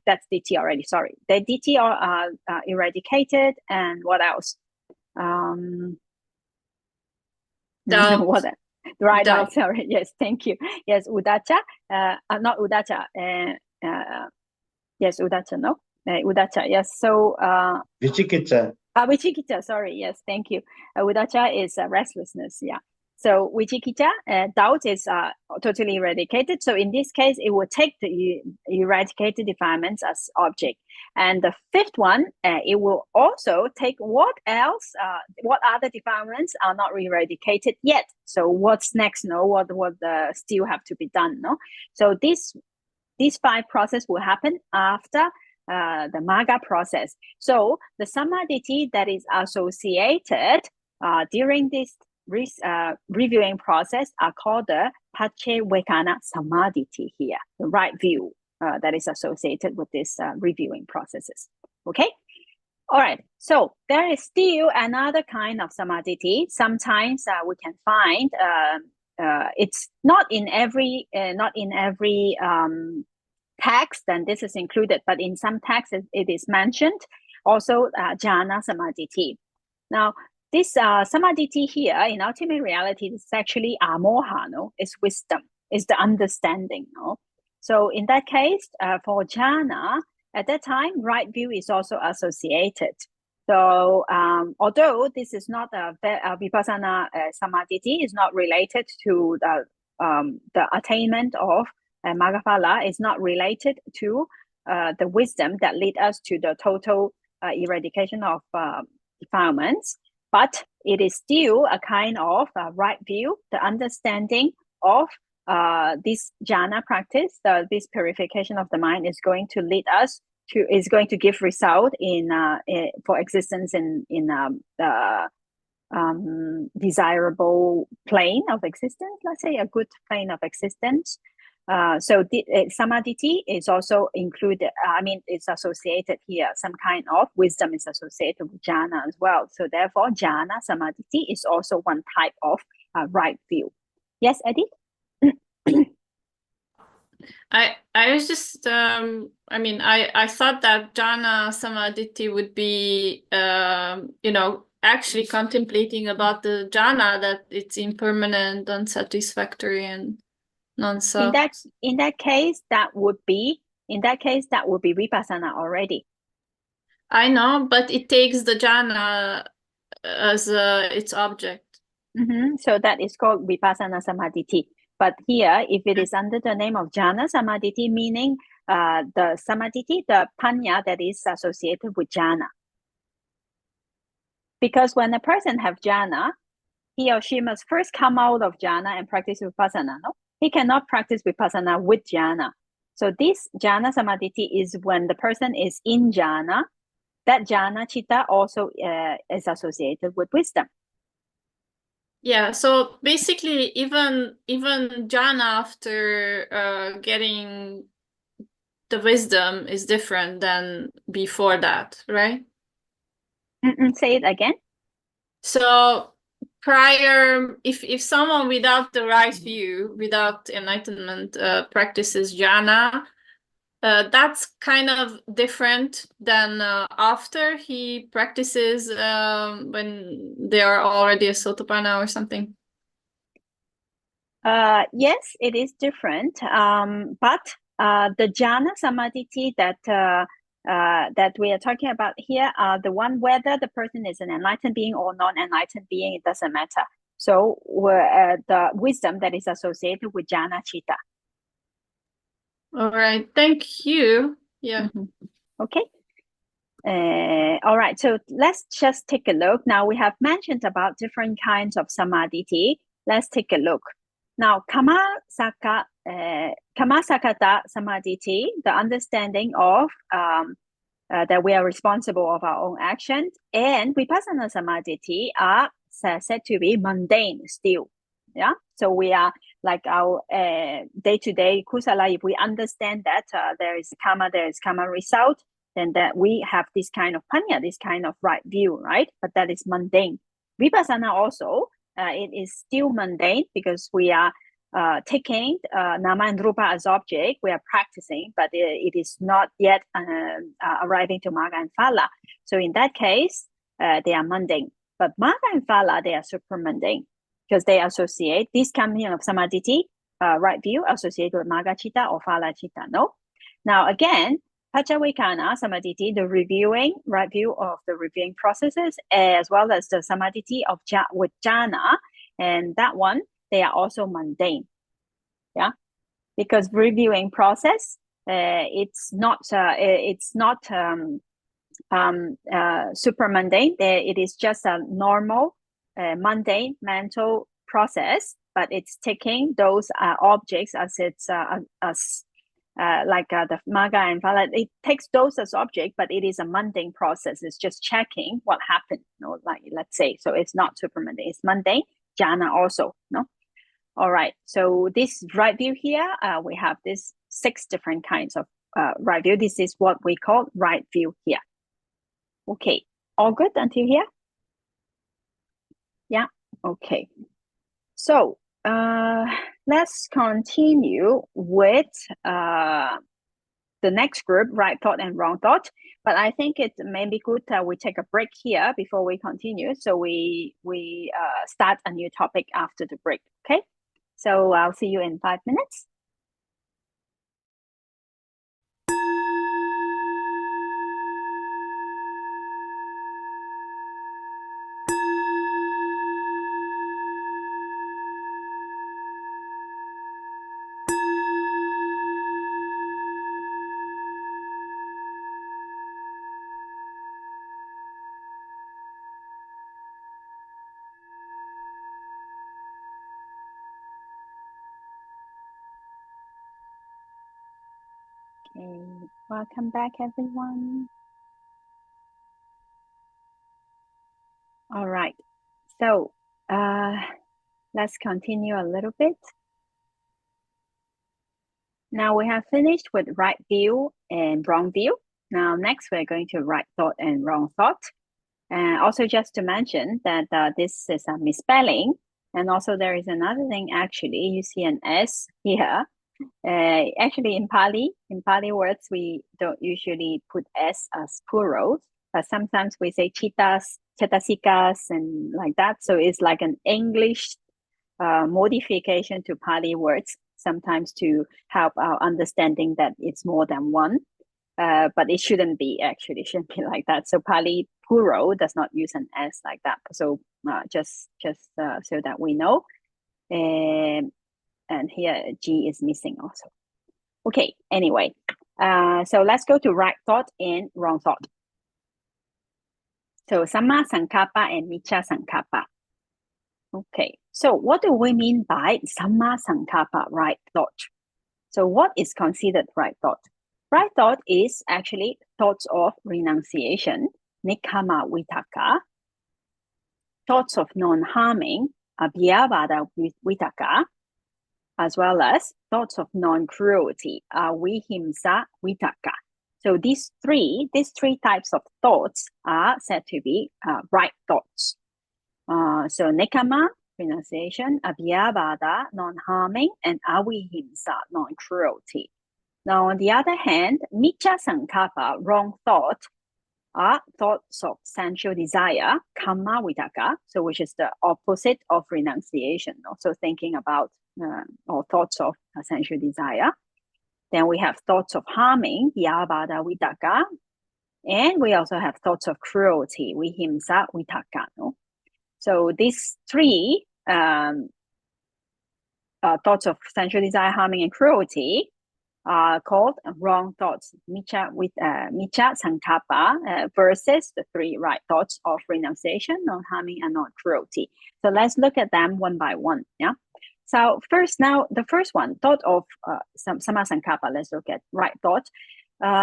that's ditthi already, sorry. The ditthi are eradicated, and what else? Doubt. What? Right, Doubt. sorry. Yes, thank you. Yes, udacha, not udacha. Yes, udacha, no? Udacha, yes. So, Vicikicca. Vicikicca, sorry. Yes, thank you. Udacha is restlessness, yeah. So, vicikicca, doubt is totally eradicated. So, in this case, it will take the eradicated defilements as object. And the fifth one, it will also take what else, what other defilements are not eradicated yet. So, what's next, no? What still have to be done, no? So, these 5 processes will happen after the Magga process. So the samadhi that is associated during this reviewing process are called the paccevekkhana samadhi here, the right view that is associated with this reviewing processes. Okay. All right. So there is still another kind of samadhi. Sometimes we can find it's not in every text, and this is included, but in some texts it is mentioned. Also, Jhāna samadhi. Now, this samadhi here in ultimate reality is actually amoha, no? It's wisdom, it's the understanding, no? So in that case, for jhana, at that time, right view is also associated. So although this is not a vipassana samadhi, is not related to the attainment of Maggaphala, is not related to the wisdom that lead us to the total eradication of defilements, but it is still a kind of right view, the understanding of this jhana practice, this purification of the mind is going to lead us to, is going to give result in for existence in the desirable plane of existence, let's say a good plane of existence. So the samadhi is also included, it's associated here. Some kind of wisdom is associated with jhana as well. So therefore, jhana samadhi is also one type of right view. Yes, Eddie? I was just I thought that jhana samadhi would be actually contemplating about the jhana, that it's impermanent, unsatisfactory, and non-self. In that case that would be vipassana already. I know, but it takes the jhana as its object. So that is called vipassana samadhi. But here, if it is under the name of jhana samadhi, meaning the samadhi, the panya that is associated with jhana. Because when a person have jhana, he or she must first come out of jhana and practice vipassana. No? He cannot practice vipassana with jhana. So this jhana samadhi is when the person is in jhana. That jhana chitta also is associated with wisdom. Yeah, so basically even jhana after getting the wisdom is different than before that, right? Say it again. So prior, if someone without the right view, without enlightenment, practices jhana, that's kind of different than after he practices when they are already a sotapanna or something. Yes, it is different. But the jhana samadhi that we are talking about here are the one whether the person is an enlightened being or non-enlightened being, it doesn't matter. So the wisdom that is associated with jhana chitta. All right, thank you. Yeah. Okay. All right, so let's just take a look. Now we have mentioned about different kinds of samadhi. Let's take a look. Now, Kammasakata samadhi, the understanding of that we are responsible of our own actions, and Vipassana samadhi are said to be mundane still. Yeah, so we are like our day-to-day kusala. If we understand that there is karma result, then that we have this kind of panya, this kind of right view, right? But that is mundane. Vipassana also, it is still mundane because we are taking nama and rupa as object. We are practicing, but it is not yet arriving to Magga and Phala. So in that case, they are mundane. But Magga and Phala, they are super mundane because they associate this kind of samadhi, right view, associated with Magga Citta or Phala Citta. No. Now again, Paccavekkhana samadhi, the reviewing, right view of the reviewing processes, as well as the samadhi of with jhana, and that one, they are also mundane. Yeah, because reviewing process, it's not super mundane. It is just a normal mundane mental process, but it's taking those objects as it's like the Magga and Phala, it takes those as object, but it is a mundane process. It's just checking what happened, like let's say. So it's not super mundane, it's mundane. Jhana also, no? All right, so this right view here, we have this 6 different kinds of right view. This is what we call right view here. Okay, all good until here? Yeah, okay. So let's continue with the next group, right thought and wrong thought. But I think it may be good we take a break here before we continue. So we start a new topic after the break, okay? So I'll see you in 5 minutes. Okay, welcome back, everyone. All right, so let's continue a little bit. Now we have finished with right view and wrong view. Now next we're going to right thought and wrong thought. And also just to mention that this is a misspelling. And also there is another thing, actually, you see an S here. Actually in Pali words, we don't usually put S as plurals, but sometimes we say chittas, cetasikas, and like that. So it's like an English modification to Pali words, sometimes to help our understanding that it's more than one. But it shouldn't be, actually, it shouldn't be like that. So Pali plural does not use an S like that. So just so that we know. And here G is missing also. Okay, anyway, so let's go to right thought and wrong thought. So Samma Sankappa and Miccha Sankappa. Okay, so what do we mean by Samma Sankappa, right thought? So what is considered right thought? Right thought is actually thoughts of renunciation, Nekkhamma Vitakka, thoughts of non-harming, Abhyavada Vitakka, as well as thoughts of non-cruelty, Vihimsa Vitakka. So these three types of thoughts are said to be right thoughts. So Nekkhamma, renunciation, Abhyavada, non-harming, and Avihimsa, non-cruelty. Now, on the other hand, Miccha Sankappa, wrong thought, are thoughts of sensual desire, Kamma Vitakka, so which is the opposite of renunciation. Also thinking about or thoughts of sensual desire. Then we have thoughts of harming, Vyavada Vitakka, and we also have thoughts of cruelty, Vihimsa Vitakka. No? So these three thoughts of sensual desire, harming, and cruelty called wrong thoughts, miccha sankappa, versus the 3 right thoughts of renunciation, non-harming, and non-cruelty. So let's look at them one by one. Yeah. So first, now the first one, thought of samma sankappa. Let's look at right thought.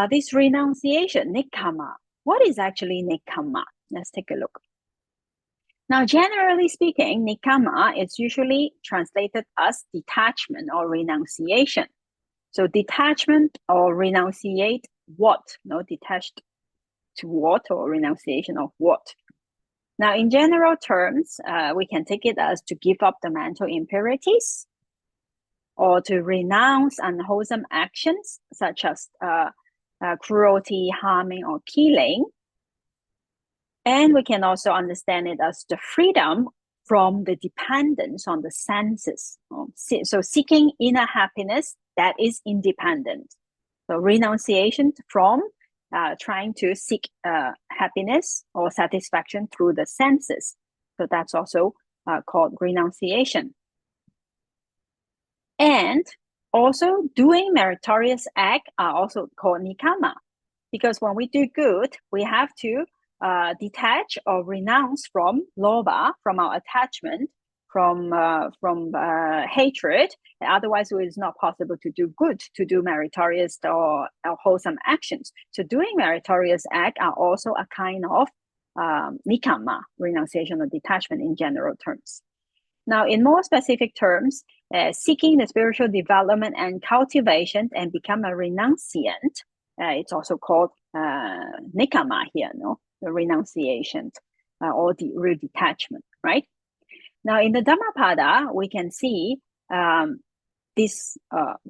This renunciation, nekkhamma. What is actually nekkhamma? Let's take a look. Now, generally speaking, nekkhamma is usually translated as detachment or renunciation. So detachment or renunciate what? No, detached to what, or renunciation of what? Now, in general terms, we can take it as to give up the mental impurities, or to renounce unwholesome actions such as cruelty, harming, or killing. And we can also understand it as the freedom from the dependence on the senses. So seeking inner happiness that is independent. So renunciation from trying to seek happiness or satisfaction through the senses. So that's also called renunciation. And also doing meritorious acts are also called nekkhamma, because when we do good, we have to detach or renounce from lobha, from our attachment, from hatred. Otherwise, it is not possible to do good, to do meritorious or wholesome actions. So doing meritorious acts are also a kind of nekkhamma, renunciation or detachment in general terms. Now, in more specific terms, seeking the spiritual development and cultivation and become a renunciant, it's also called nekkhamma here, no? The renunciation or the real detachment, right? Now, in the Dhammapada, we can see this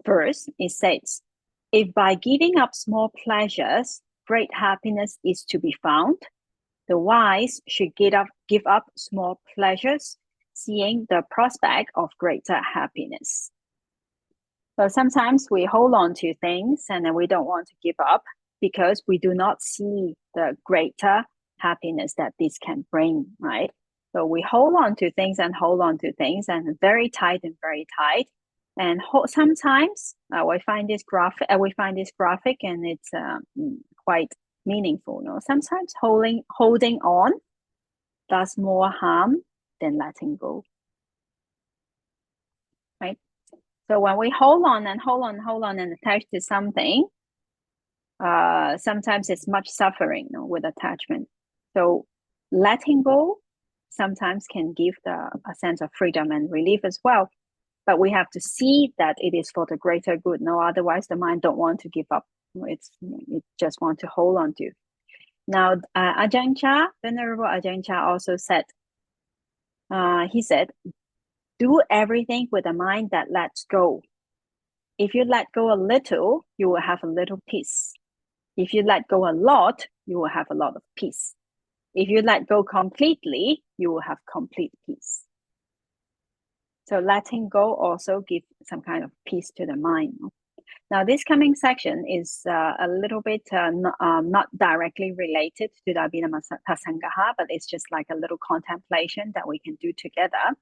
verse. It says, if by giving up small pleasures, great happiness is to be found, the wise should give up small pleasures, seeing the prospect of greater happiness. So sometimes we hold on to things and then we don't want to give up because we do not see the greater happiness that this can bring, right? So we hold on to things and very tight and very tight. And sometimes we find this graphic and it's quite meaningful. No? Sometimes holding on does more harm than letting go, right? So when we hold on and attach to something, sometimes it's much suffering, no, with attachment. So letting go sometimes can give a sense of freedom and relief as well. But we have to see that it is for the greater good. No, otherwise the mind don't want to give up. It just want to hold on to. Now, Ajahn Chah, Venerable Ajahn Chah also said, he said, do everything with a mind that lets go. If you let go a little, you will have a little peace. If you let go a lot, you will have a lot of peace. If you let go completely, you will have complete peace. So letting go also gives some kind of peace to the mind. Now, this coming section is a little bit not directly related to the Abhinamatasangaha, but it's just like a little contemplation that we can do together.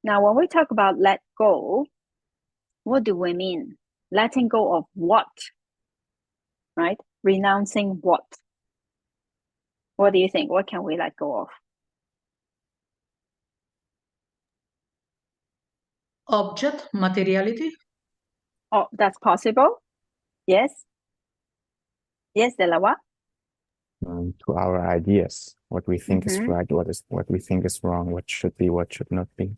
Now, when we talk about let go, what do we mean? Letting go of what? Right? Renouncing what? What do you think? What can we let go of? Object, materiality. Oh, that's possible. Yes. Yes, Delawa. To our ideas, what we think is right, what we think is wrong, what should be, what should not be.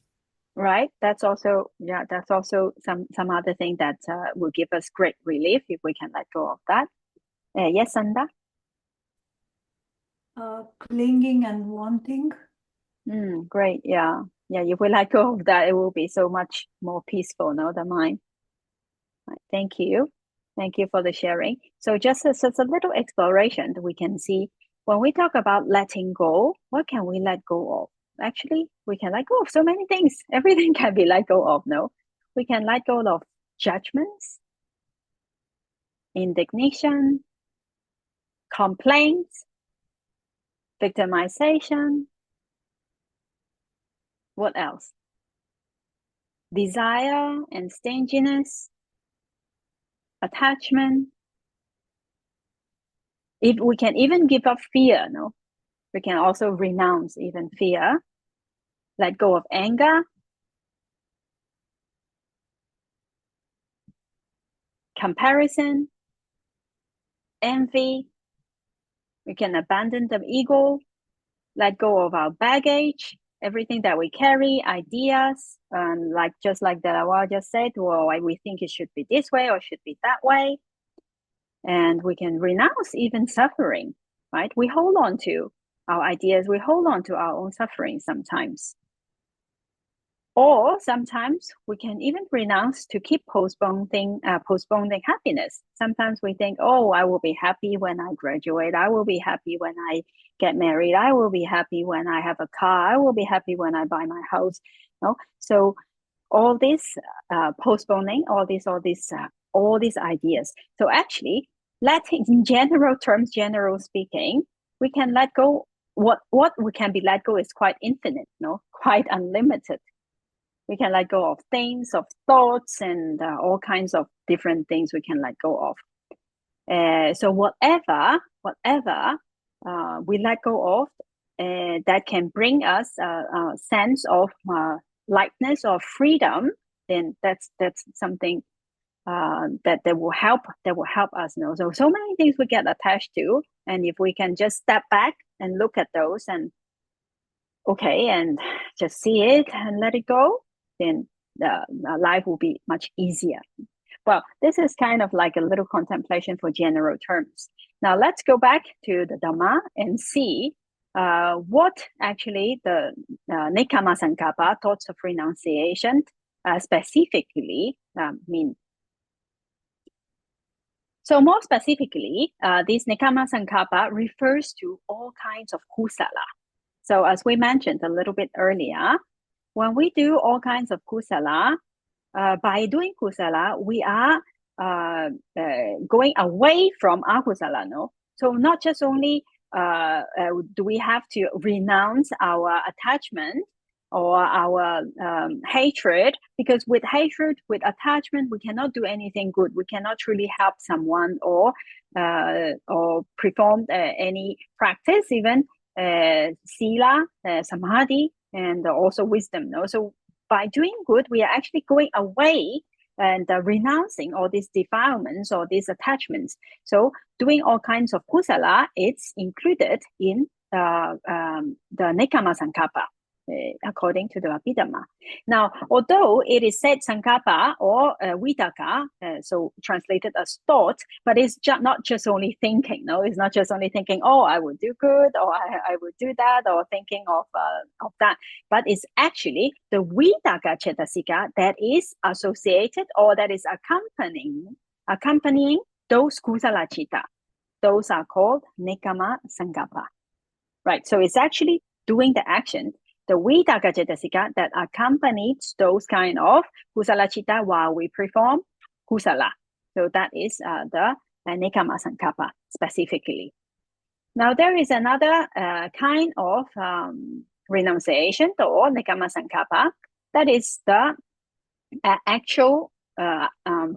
Right. That's also some other thing that will give us great relief if we can let go of that. Yes, Sanda. Clinging and wanting. Great. Yeah. If we let go of that, it will be so much more peaceful, no, the mind. Right. Thank you for the sharing. So just as a little exploration, we can see when we talk about letting go, what can we let go of? Actually, we can let go of so many things. Everything can be let go of, no? We can let go of judgments, indignation, complaints, victimization. What else? Desire and stinginess, attachment. If we can even give up fear, no? We can also renounce even fear. Let go of anger. Comparison. Envy. We can abandon the ego. Let go of our baggage. Everything that we carry, ideas, just like Dalawa just said, well, we think it should be this way or should be that way. And we can renounce even suffering, right? We hold on to our ideas, we hold on to our own suffering sometimes. Or sometimes we can even renounce to keep postponing happiness. Sometimes we think, oh, I will be happy when I graduate. I will be happy when I get married. I will be happy when I have a car. I will be happy when I buy my house. No? So all this postponing, all these ideas. So actually, in general terms, general speaking, we can let go. What we can be let go is quite infinite, no, quite unlimited. We can let go of things, of thoughts, and all kinds of different things we can let go of. So whatever we let go of, that can bring us a sense of lightness or freedom, then that's something that will help us. So many things we get attached to, and if we can just step back and look at those and just see it and let it go, then the life will be much easier. Well, this is kind of like a little contemplation for general terms. Now let's go back to the Dhamma and see what actually the Nekkhamma Sankappa, thoughts of renunciation, specifically mean. So more specifically, this Nekkhamma Sankappa refers to all kinds of kusala. So as we mentioned a little bit earlier, when we do all kinds of kusala, by doing kusala, we are going away from akusala, no? So not just only do we have to renounce our attachment or our hatred, because with hatred, with attachment, we cannot do anything good. We cannot truly help someone or perform any practice, even sila, samadhi, and also wisdom. No? So by doing good, we are actually going away and renouncing all these defilements or these attachments. So doing all kinds of kusala, it's included in the Nekkhamma Sankappa, according to the Abhidhamma. Now, although it is said Sankappa or Vitaka, so translated as thought, but it's not just only thinking, no? It's not just only thinking, oh, I will do good, or I will do that, or thinking of that, but it's actually the Vitaka Cetasika that is associated or that is accompanying those kusala citta. Those are called Nekkhamma Sankappa, right? So it's actually doing the action, the Vitaka Cetasika, that accompanies those kind of kusala citta while we perform kusala. So that is the Nekkhamma Sankappa specifically. Now there is another kind of renunciation or Nekkhamma Sankappa, that is the actual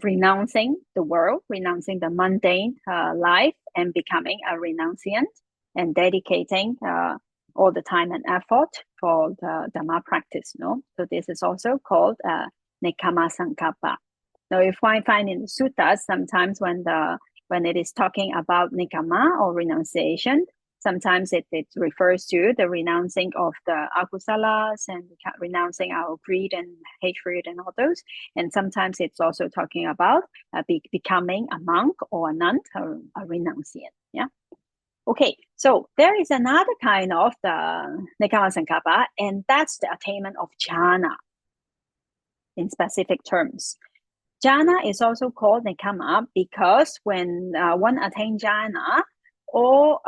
renouncing the world, renouncing the mundane life, and becoming a renunciant and dedicating all the time and effort for the Dhamma practice. No, so this is also called Nekkhamma Sankappa. Now, if I find in the suttas, sometimes when it is talking about Nekkhamma or renunciation, sometimes it refers to the renouncing of the akusalas and renouncing our greed and hatred and all those. And sometimes it's also talking about becoming a monk or a nun, or a renunciant. Yeah. Okay, so there is another kind of the Nekkhamma Sankappa, and that's the attainment of Jhāna in specific terms. Jhāna is also called Nekkhamma because when one attains Jhāna, all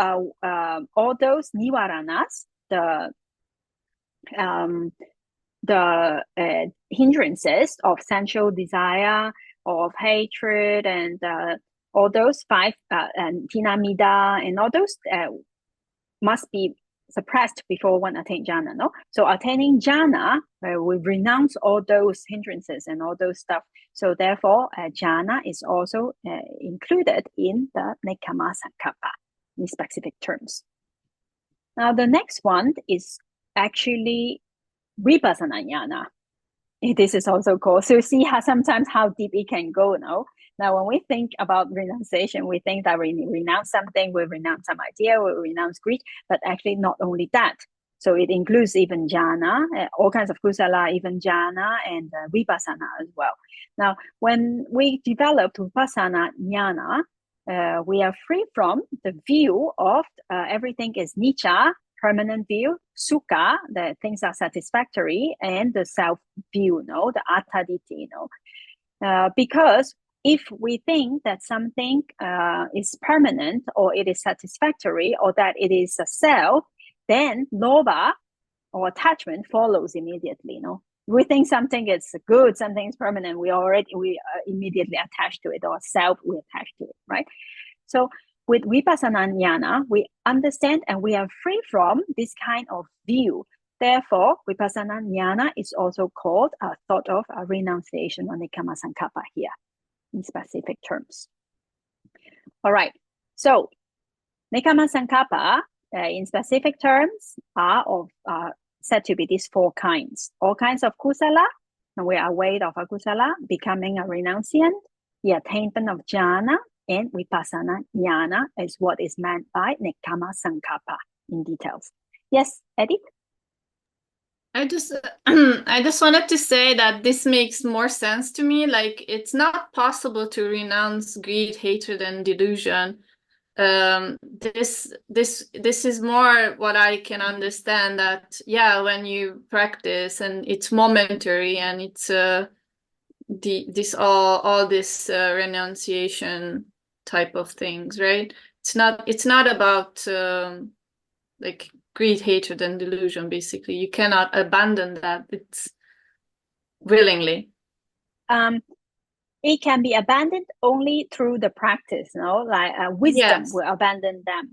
those nivaranas, the hindrances of sensual desire, of hatred, and all those five, and tinamida, and all those must be suppressed before one attain jhana, no? So attaining jhana, we renounce all those hindrances and all those stuff. So therefore, jhana is also included in the nekkhamma sankappa in specific terms. Now the next one is actually vipassana jnana. This is also called. So see how sometimes how deep it can go, no? Now, when we think about renunciation, we think that we renounce something, we renounce some idea, we renounce greed, but actually not only that. So it includes even jhana, all kinds of kusala, even jhana and vipassana as well. Now, when we develop vipassana jnana, we are free from the view of everything is nicca, permanent view, sukha, the things are satisfactory, and the self view, no, the attaditi, because if we think that something is permanent or it is satisfactory or that it is a self, then lobha or attachment follows immediately. We think something is good, something is permanent, we immediately attach to it, or self, we attach to it, right? So with vipassana jnana, we understand and we are free from this kind of view. Therefore, vipassana jnana is also called thought of a renunciation or nekkhamma sankappa here in specific terms. All right, so nekkhamma sankappa in specific terms are said to be these four kinds. All kinds of kusala, and we are aware of akusala, becoming a renunciant, the attainment of jhana, and vipassana jnana is what is meant by nekkhamma sankappa in details. Yes, Edith? I just wanted to say that this makes more sense to me. Like, it's not possible to renounce greed, hatred, and delusion. This is more what I can understand, that when you practice and it's momentary and it's all this renunciation type of things, right? It's not about like greed, hatred, and delusion. Basically, you cannot abandon that. It's willingly. It can be abandoned only through the practice, like wisdom will abandon them.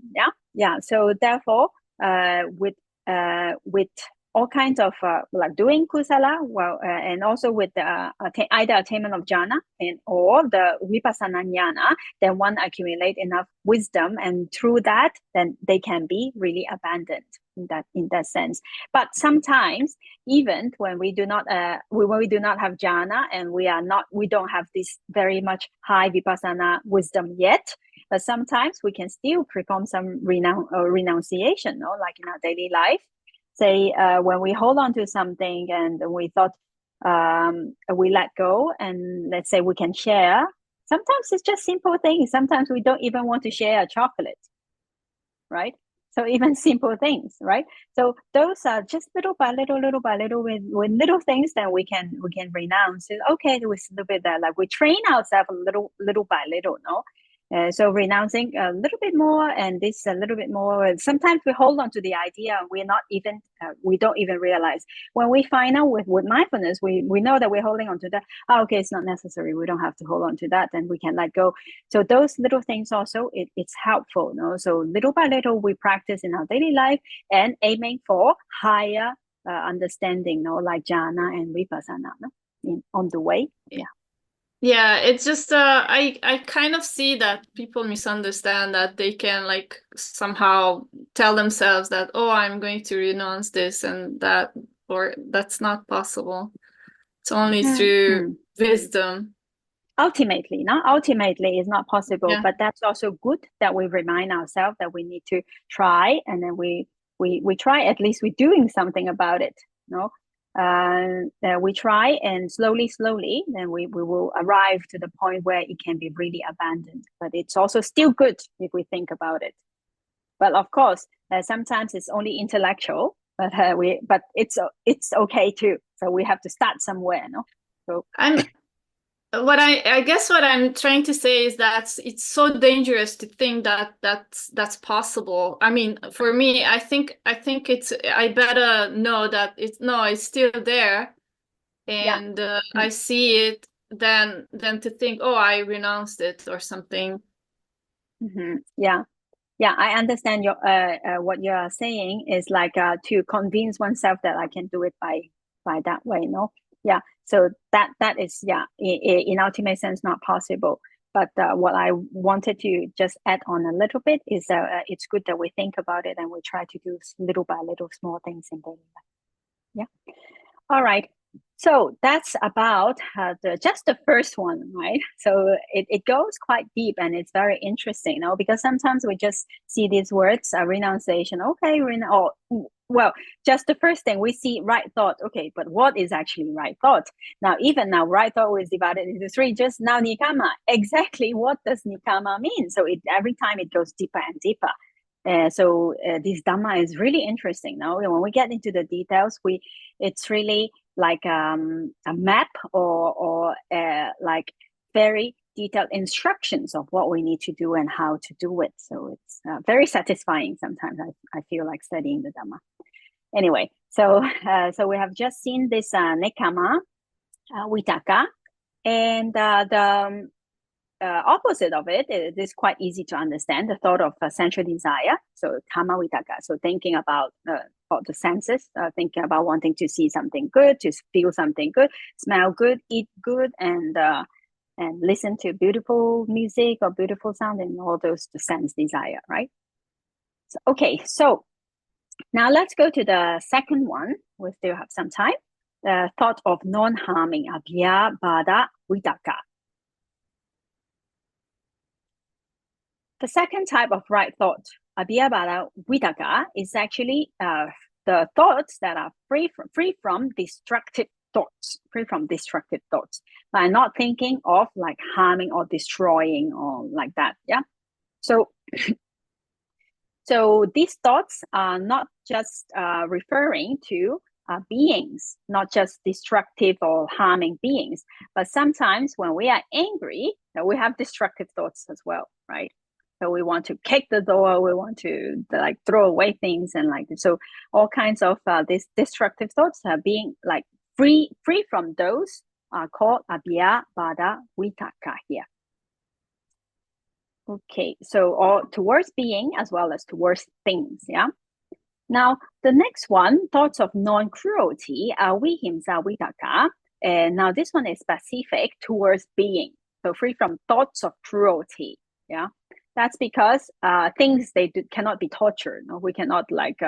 Yeah. So therefore, with all kinds of like doing kusala, and also with the either attainment of jhana or the vipassana jnana, then one accumulate enough wisdom, and through that, then they can be really abandoned in that sense. But sometimes, even when we do not have jhana and we don't have this very much high vipassana wisdom yet, but sometimes we can still perform some renunciation, like in our daily life. Say when we hold on to something and we thought we let go, and let's say we can share. Sometimes it's just simple things. Sometimes we don't even want to share a chocolate, right? So even simple things, right? So those are just little by little with little things that we can renounce. Okay, with a little bit that, like, we train ourselves little by little, so renouncing a little bit more and this a little bit more. Sometimes we hold on to the idea and we don't even realize. When we find out with mindfulness, we know that we're holding on to that. Okay, it's not necessary. We don't have to hold on to that. Then we can let go. So those little things also, it's helpful. So little by little, we practice in our daily life and aiming for higher understanding, like jhana and vipassana on the way. Yeah. Yeah, it's just I kind of see that people misunderstand that they can like somehow tell themselves that, oh, I'm going to renounce this and that, or that's not possible. It's only through wisdom. Ultimately, it's not possible, but that's also good that we remind ourselves that we need to try, and then we try, at least we're doing something about it, we try, and slowly, then we will arrive to the point where it can be really abandoned. But it's also still good if we think about it. But of course, sometimes it's only intellectual, but it's okay too. So we have to start somewhere, So I guess what I'm trying to say is that it's so dangerous to think that that's possible. I mean, for me, I think I better know that it's still there, and I see it than to think, oh, I renounced it or something. Yeah. Yeah, I understand your what you are saying is like to convince oneself that I can do it by that way, no? Yeah, so that is, yeah, in ultimate sense not possible. But what I wanted to just add on a little bit is it's good that we think about it and we try to do little by little small things in daily life. Yeah. All right. So that's about just the first one, right? So it goes quite deep and it's very interesting, you know, because sometimes we just see these words, renunciation, okay, well, just the first thing we see right thought, okay, but what is actually right thought? Now, even now, right thought is divided into three, just now nikama. Exactly what does nikama mean? So every time it goes deeper and deeper. So this Dhamma is really interesting. Now, when we get into the details, it's really like a map or like very detailed instructions of what we need to do and how to do it. So it's very satisfying. Sometimes I feel like studying the Dhamma. Anyway, so we have just seen this nekama, vitaka, and the opposite of it is quite easy to understand, the thought of sensual desire. So kama vitaka, so thinking about the senses, thinking about wanting to see something good, to feel something good, smell good, eat good, and listen to beautiful music or beautiful sound, and all those, the sense desire, right? So, okay, so now let's go to the second one. We still have some time. The thought of non-harming, abhyabhada vitaka. The second type of right thought, abhyabhada vitaka, is actually the thoughts that are free from destructive thoughts, by not thinking of like harming or destroying or like that. Yeah. So these thoughts are not just referring to beings, not just destructive or harming beings, but sometimes when we are angry, we have destructive thoughts as well, right? So we want to kick the door, we want to like throw away things, and like, so all kinds of these destructive thoughts are being like free from those are called abhyabhada vitaka here. Okay, so all towards being as well as towards things, yeah. Now the next one, thoughts of non-cruelty, are vihimsa vitaka, and now this one is specific towards being, so free from thoughts of cruelty, yeah. That's because things cannot be tortured. No? We cannot like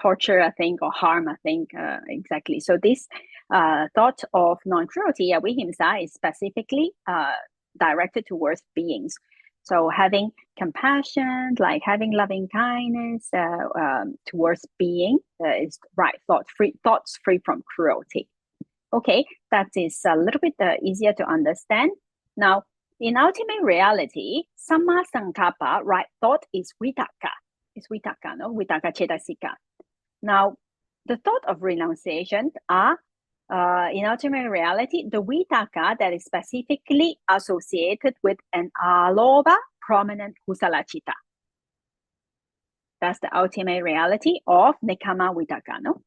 torture a thing or harm a thing exactly. So this thought of non-cruelty, vihimsa, is specifically directed towards beings. So having compassion, like having loving kindness towards being is right thoughts free from cruelty. Okay, that is a little bit easier to understand. Now, in ultimate reality, samma sankappa, right thought, is vitaka. It's vitaka, no? Vitaka cetasika. Now, the thought of renunciation are, in ultimate reality, the vitaka that is specifically associated with an aloba prominent kusala citta. That's the ultimate reality of nekama vitaka, no?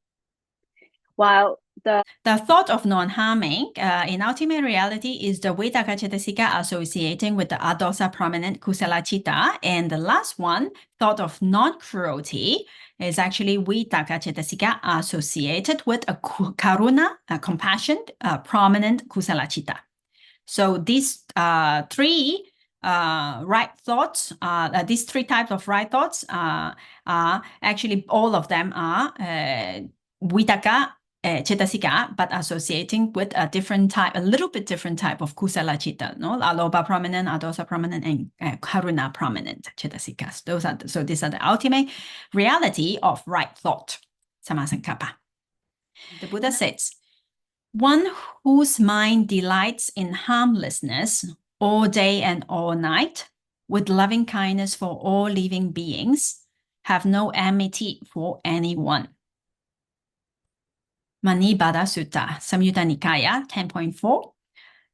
While the thought of non-harming in ultimate reality is the vitaka cetasika associating with the adosa prominent kusala citta, and the last one, thought of non-cruelty, is actually vitaka cetasika associated with a karuna, a compassion, prominent kusala citta. So these three right thoughts, these three types of right thoughts are actually, all of them are vitaka cetasika, but associating with a different type, a little bit different type of kusala citta, no? Aloba prominent, adosa prominent, and karuna prominent cetasikas. So these are the ultimate reality of right thought, sammasankappa. The Buddha says, one whose mind delights in harmlessness all day and all night, with loving kindness for all living beings, have no enmity for anyone. Manibhada Sutta, Samyutta Nikaya 10.4.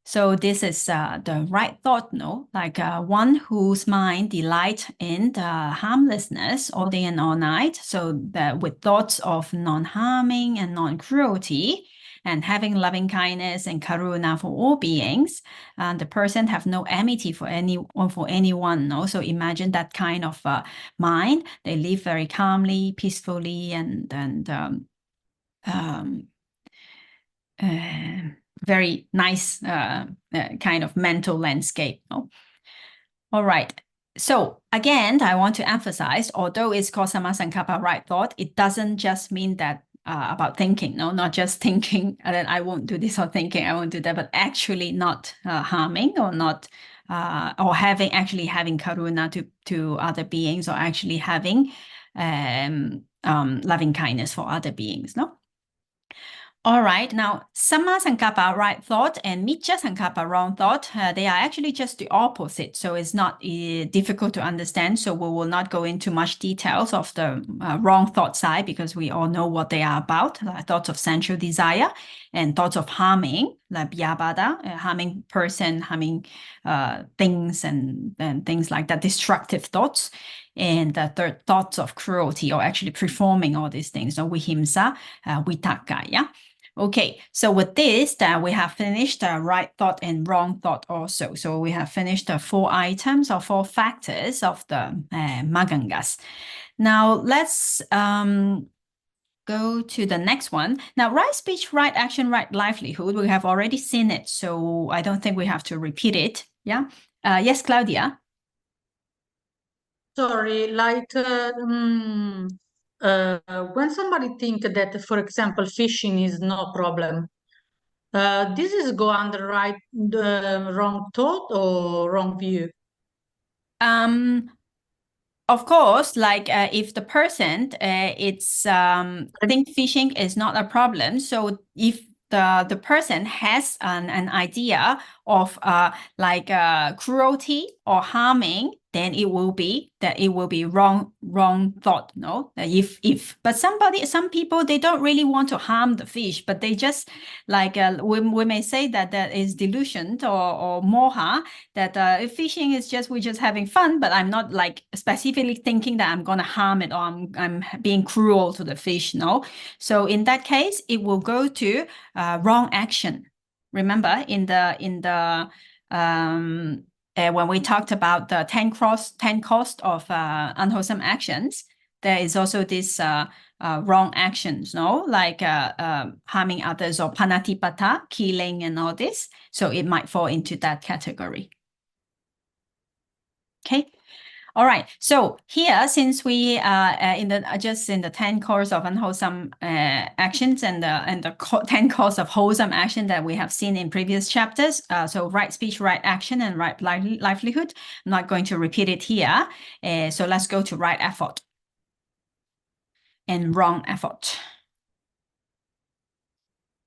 So this is the right thought, no? Like one whose mind delights in the harmlessness all day and all night. So that with thoughts of non-harming and non-cruelty, and having loving kindness and karuna for all beings, the person have no enmity for anyone. No? So imagine that kind of mind. They live very calmly, peacefully, and very nice kind of mental landscape. No? All right. So again, I want to emphasize, although it's called Sammasankappa, right thought, it doesn't just mean that about thinking, no, not just thinking, and then I won't do this, or thinking I won't do that, but actually not harming, or not, or actually having karuna to other beings, or actually having loving kindness for other beings, no? All right, now Sammasankappa, right thought, and Micca Sankappa, wrong thought, they are actually just the opposite. So it's not difficult to understand. So we will not go into much details of the wrong thought side, because we all know what they are about, like thoughts of sensual desire and thoughts of harming, like Vyabhada, harming person, harming things and things like that, destructive thoughts. And the third, thoughts of cruelty, or actually performing all these things. So vihimsa, vitaka, yeah? Okay, so with this, we have finished right thought and wrong thought also. So we have finished the 4 items or 4 factors of the Maggaṅgas. Now let's go to the next one. Now, right speech, right action, right livelihood, we have already seen it. So I don't think we have to repeat it. Yeah. Yes, Claudia. Sorry, like when somebody think that, for example, fishing is no problem, this is go under wrong thought or wrong view? Of course, like if the person it's think fishing is not a problem. So if the person has an idea of like cruelty or harming, then it will be wrong thought. No, but some people, they don't really want to harm the fish, but they just like we may say that is delusion or moha, that fishing is just, we're just having fun, but I'm not like specifically thinking that I'm gonna harm it, or I'm being cruel to the fish. No, so in that case, it will go to wrong action. Remember in the when we talked about the 10 cost of unwholesome actions, there is also this wrong actions, no, like harming others, or panatipata, killing, and all this. So it might fall into that category. Okay. All right. So here, since we in the 10 course of unwholesome actions and the 10 course of wholesome action that we have seen in previous chapters, so right speech, right action, and right livelihood. I'm not going to repeat it here. So let's go to right effort and wrong effort.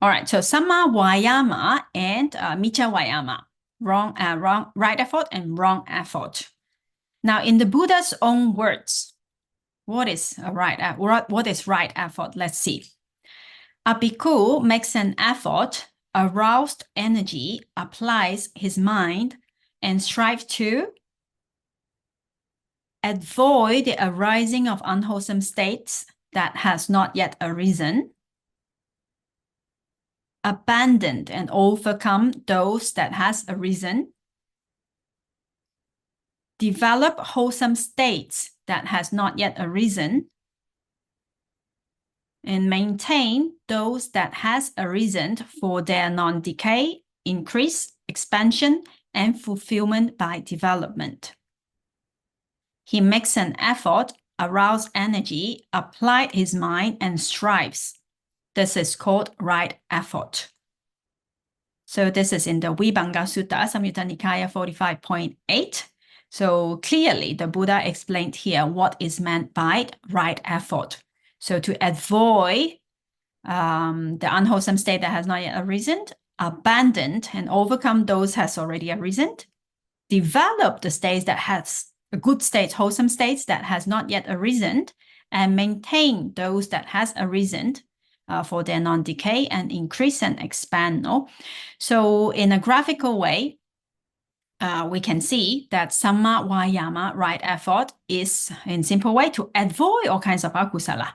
All right. So samma vayama and micca vayama, right effort and wrong effort. Now, in the Buddha's own words, what is right effort? Let's see. A bhikkhu makes an effort, aroused energy, applies his mind, and strives to avoid the arising of unwholesome states that has not yet arisen, abandon and overcome those that has arisen, develop wholesome states that has not yet arisen, and maintain those that has arisen for their non-decay, increase, expansion, and fulfillment by development. He makes an effort, arouse energy, apply his mind, and strives. This is called right effort. So this is in the Vibhanga Sutta, Samyutta Nikaya 45.8. So clearly, the Buddha explained here what is meant by right effort. So to avoid the unwholesome state that has not yet arisen, abandon and overcome those has already arisen, develop the states that has good states, wholesome states that has not yet arisen, and maintain those that has arisen for their non-decay, and increase and expand. No? So in a graphical way, we can see that samma vayama, right effort, is in simple way to avoid all kinds of akusala.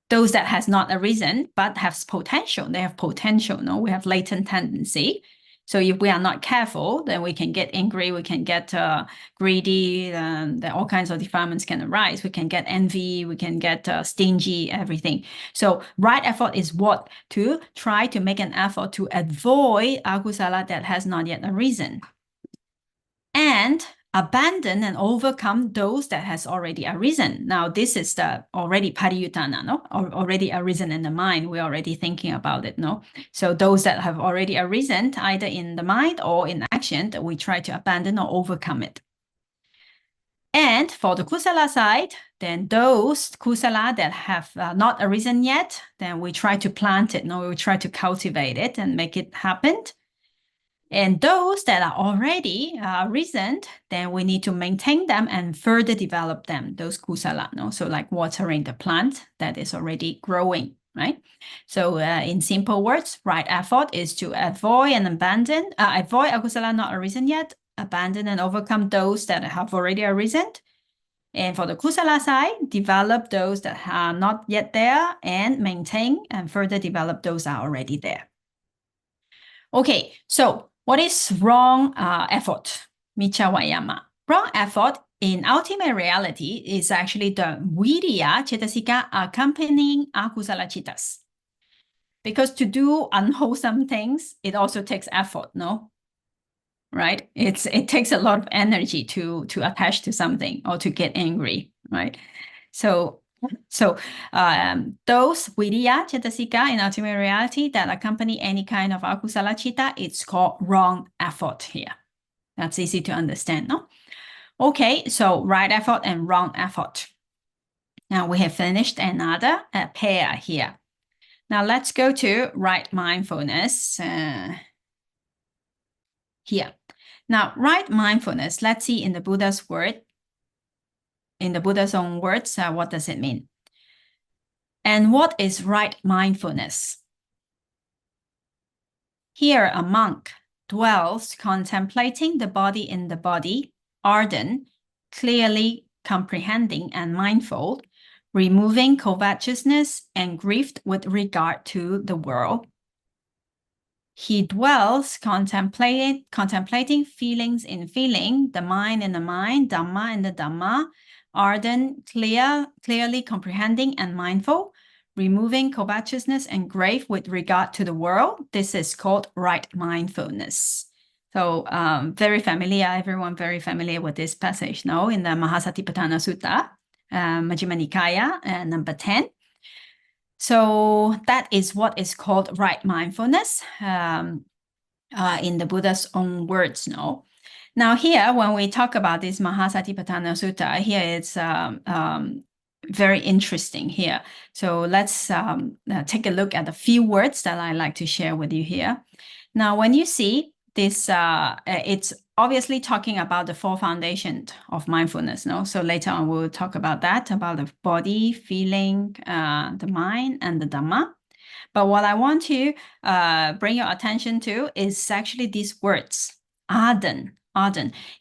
those that has not arisen but has potential. They have potential, no? We have latent tendency. So if we are not careful, then we can get angry, we can get greedy, all kinds of defilements can arise. We can get envy, we can get stingy, everything. So right effort is what? To try to make an effort to avoid akusala that has not yet arisen. And abandon and overcome those that has already arisen. Now, this is the already pariyutana, no? Already arisen in the mind. We're already thinking about it, no? So those that have already arisen, either in the mind or in action, we try to abandon or overcome it. And for the kusala side, then those kusala that have not arisen yet, then we try to plant it, no? We try to cultivate it and make it happen. And those that are already risen, then we need to maintain them and further develop them, those kusala, no? So like watering the plant that is already growing, right? So in simple words, right effort is to avoid and abandon, avoid akusala not arisen yet, abandon and overcome those that have already arisen. And for the kusala side, develop those that are not yet there and maintain and further develop those that are already there. Okay, so what is wrong effort? Micca Vayama. Wrong effort in ultimate reality is actually the virya cetasika accompanying akusala chittas. Because to do unwholesome things, it also takes effort, no? Right? It takes a lot of energy to attach to something or to get angry, right? So those virya cetasika in ultimate reality that accompany any kind of akusala chitta, it's called wrong effort here. That's easy to understand, no? Okay, so right effort and wrong effort. Now we have finished another pair here. Now let's go to right mindfulness here. Now, right mindfulness, let's see in the Buddha's word, in the Buddha's own words, what does it mean? And what is right mindfulness? Here, a monk dwells contemplating the body in the body, ardent, clearly comprehending and mindful, removing covetousness and grief with regard to the world. He dwells contemplating feelings in feeling, the mind in the mind, Dhamma in the Dhamma, ardent, clearly comprehending and mindful, removing covetousness and grief with regard to the world. This is called right mindfulness. So very familiar, everyone very familiar with this passage, no? In the Mahasatipatthana Sutta, Majjhima Nikaya, number 10. So that is what is called right mindfulness in the Buddha's own words, no? Now here, when we talk about this Mahasatipatthana Sutta, here it's very interesting here. So let's take a look at a few words that I like to share with you here. Now, when you see this, it's obviously talking about the four foundations of mindfulness, no? So later on, we'll talk about that, about the body, feeling, the mind, and the Dhamma. But what I want to bring your attention to is actually these words, ardent.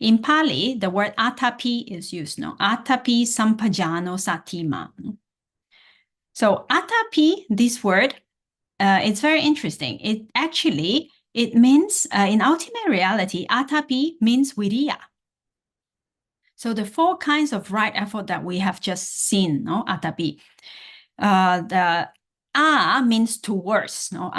In Pali, the word atapi is used, no? Atapi sampajano satima. So atapi, this word, it's very interesting. It means, in ultimate reality, atapi means virya. So the four kinds of right effort that we have just seen, no, atapi. The a means towards, no,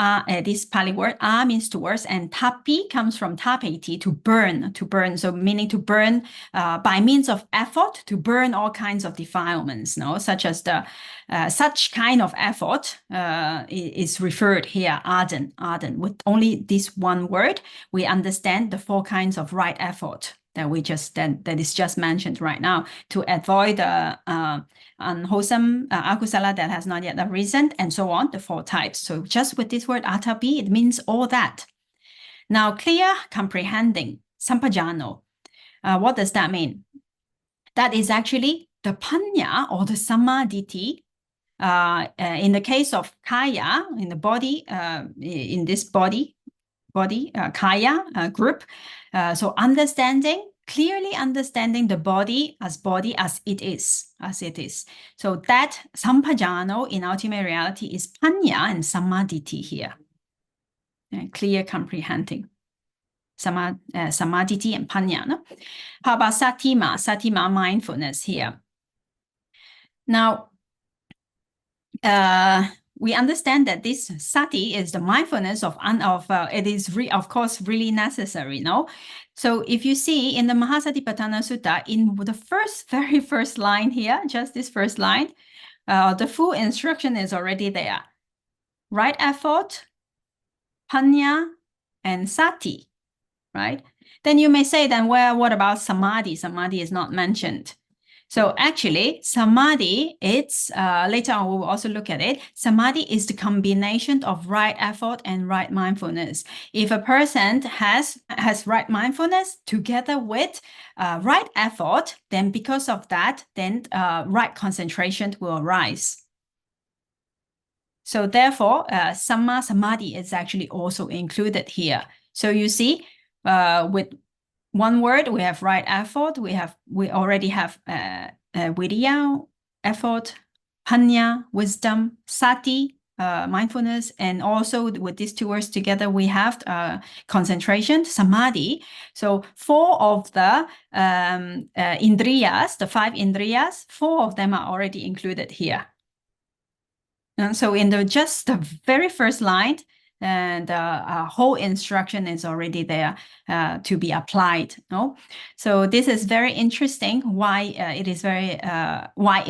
this Pali word, a means towards, and tapi comes from tapeti, to burn. So meaning to burn by means of effort, to burn all kinds of defilements, no, such as the such kind of effort is referred here, ardent. With only this one word, we understand the four kinds of right effort that is just mentioned right now, to avoid the unwholesome akusala that has not yet arisen, and so on, the four types. So just with this word atapi, it means all that. Now, clear comprehending, sampajano. What does that mean? That is actually the panya or the samadhi. In the case of kaya, in the body, in this body kaya group. So understanding clearly understanding the body as it is, So that sampajano in ultimate reality is panya and samadhi here. Clear comprehending. Samadhi and panya. No? How about satima? Satima, mindfulness here. Now, we understand that this sati is the mindfulness of it is of course really necessary, no? So if you see in the Mahasatipatthana Sutta, in the very first line here, just this first line, the full instruction is already there. Right effort, panya, and sati, right? Then you may say, then well, what about samadhi? Samadhi is not mentioned. So actually, samadhi, it's, later on we will also look at it, samadhi is the combination of right effort and right mindfulness. If a person has right mindfulness together with right effort, then because of that, then right concentration will arise. So therefore, samma samadhi is actually also included here. So you see, with one word, we have right effort. We already have viriya, effort, panya, wisdom, sati, mindfulness, and also with these two words together, we have concentration, samadhi. So 4 of the indriyas, the 5 indriyas, 4 of them are already included here. And so in just the very first line, and the whole instruction is already there to be applied. No, so this is very interesting. Why it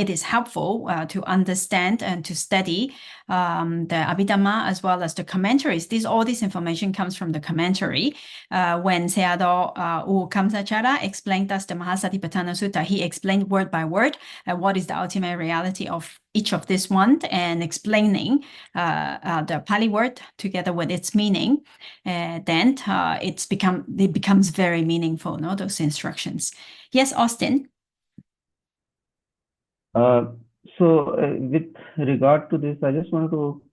is helpful to understand and to study the Abhidhamma as well as the commentaries. All this information comes from the commentary. When Sayadaw U Kamsachara explained us the Mahasatipatthana Sutta, he explained word by word what is the ultimate reality of each of this one, and explaining the Pali word together with its meaning, then it becomes very meaningful, no, those instructions. Yes, Austin? With regard to this, I just wanted to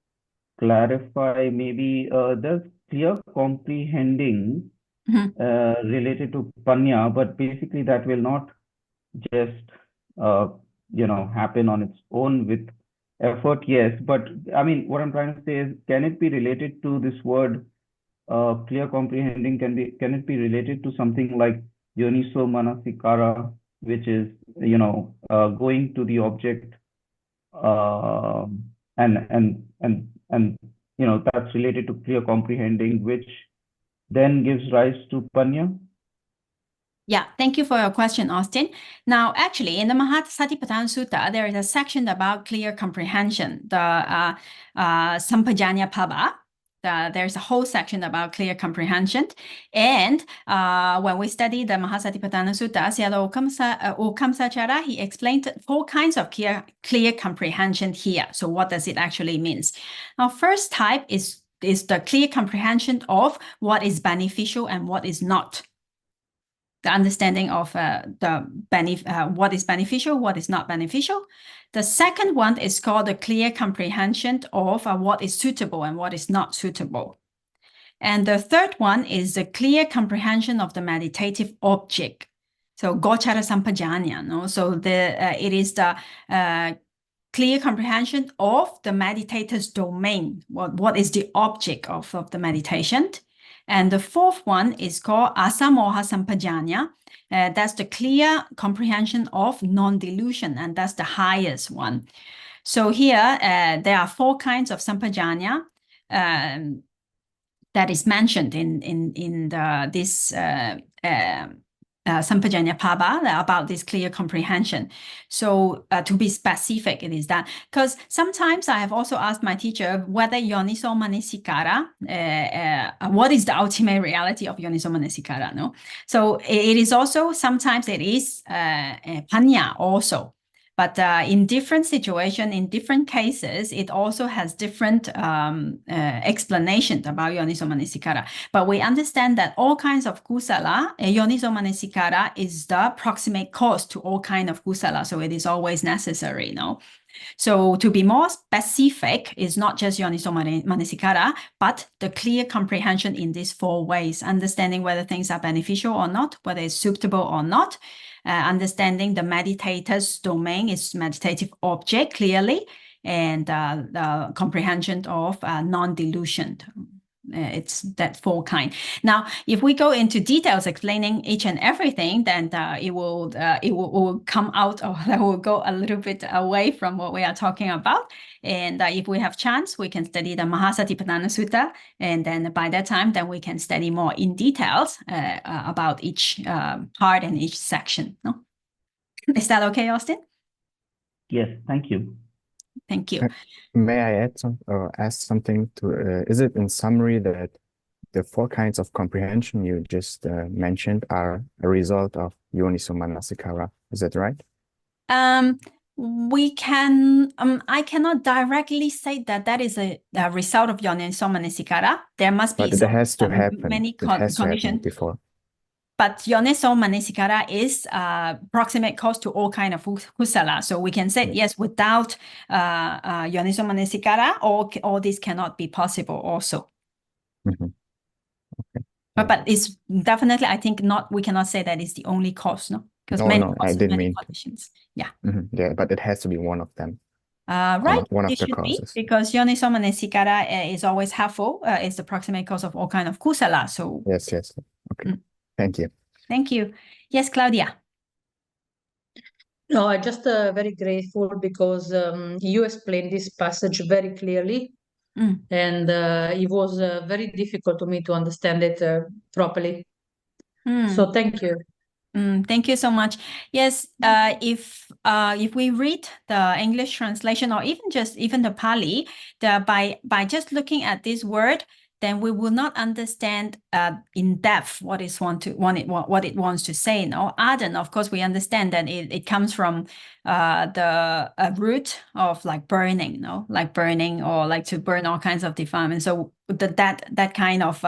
clarify, maybe there's clear comprehending related to panya, but basically that will not just happen on its own with effort, yes. But I mean, what I'm trying to say is, can it be related to this word clear comprehending? Can it be related to something like yoniso manasikara, which is going to the object, and that's related to clear comprehending, which then gives rise to panya? Yeah, thank you for your question, Austin. Now, actually, in the Mahasatipatthana Sutta, there is a section about clear comprehension, the Sampajanya Pabha. There's a whole section about clear comprehension. And when we study the Mahasatipatthana Sutta, Sayadaw U Kamsachara, he explained 4 kinds of clear comprehension here. So what does it actually mean? Now, first type is the clear comprehension of what is beneficial and what is not. The understanding of what is beneficial, what is not beneficial. The second one is called the clear comprehension of what is suitable and what is not suitable. And the third one is the clear comprehension of the meditative object. So gochara sampajanya, no? So it is the clear comprehension of the meditator's domain. What is the object of the meditation? And the fourth one is called asamoha sampajanya. That's the clear comprehension of non-delusion, and that's the highest one. So here, there are 4 kinds of sampajanya that is mentioned in this Sampajanya Pabha about this clear comprehension. So to be specific, it is that, because sometimes I have also asked my teacher whether yoniso manasikara, what is the ultimate reality of yoniso manasikara, no? So it is also, sometimes it is panya also. But in different situations, in different cases, it also has different explanations about Yoniso Manasikara. But we understand that all kinds of kusala, Yoniso Manasikara is the proximate cause to all kinds of kusala. So it is always necessary, no? So to be more specific, is not just Yoniso Manasikara, but the clear comprehension in these 4 ways, understanding whether things are beneficial or not, whether it's suitable or not, understanding the meditator's domain is meditative object clearly, and the comprehension of non-delusion. It's that 4 kind. Now, if we go into details explaining each and everything, then it will come out, or that will go a little bit away from what we are talking about. And if we have chance, we can study the Mahasatipatthana Sutta, and then by that time, then we can study more in details about each part and each section. No? Is that okay, Austin? Yes, thank you. Thank you. May I add ask something to? Is it in summary that the 4 kinds of comprehension you just mentioned are a result of Yoniso Manasikara? Is that right? We can, I cannot directly say that that is a result of Yoniso Manasikara. There must be But it has to happen. many It has to happen conditions before. But Yoniso Manasikara is proximate cause to all kind of kusala. So we can say, yes, without Yoniso Manasikara, all this cannot be possible also. Mm-hmm. Okay. But it's definitely, I think, not. We cannot say that it's the only cause, no? Because I didn't mean conditions. Yeah. Mm-hmm. Yeah, but it has to be one of them. Right. One of it the should causes. be, because Yoniso Manasikara is always helpful. It's the proximate cause of all kind of kusala. So yes. Okay. Thank you. Thank you. Yes, Claudia. No, I'm just very grateful because you explained this passage very clearly. And it was very difficult to me to understand it properly. So thank you. Thank you so much. Yes, if we read the English translation, or even the Pali, by just looking at this word, then we will not understand in depth what it wants to say. No, ardent, of course, we understand that it comes from the root of like burning, no, like burning, or like to burn all kinds of defilements. So that kind of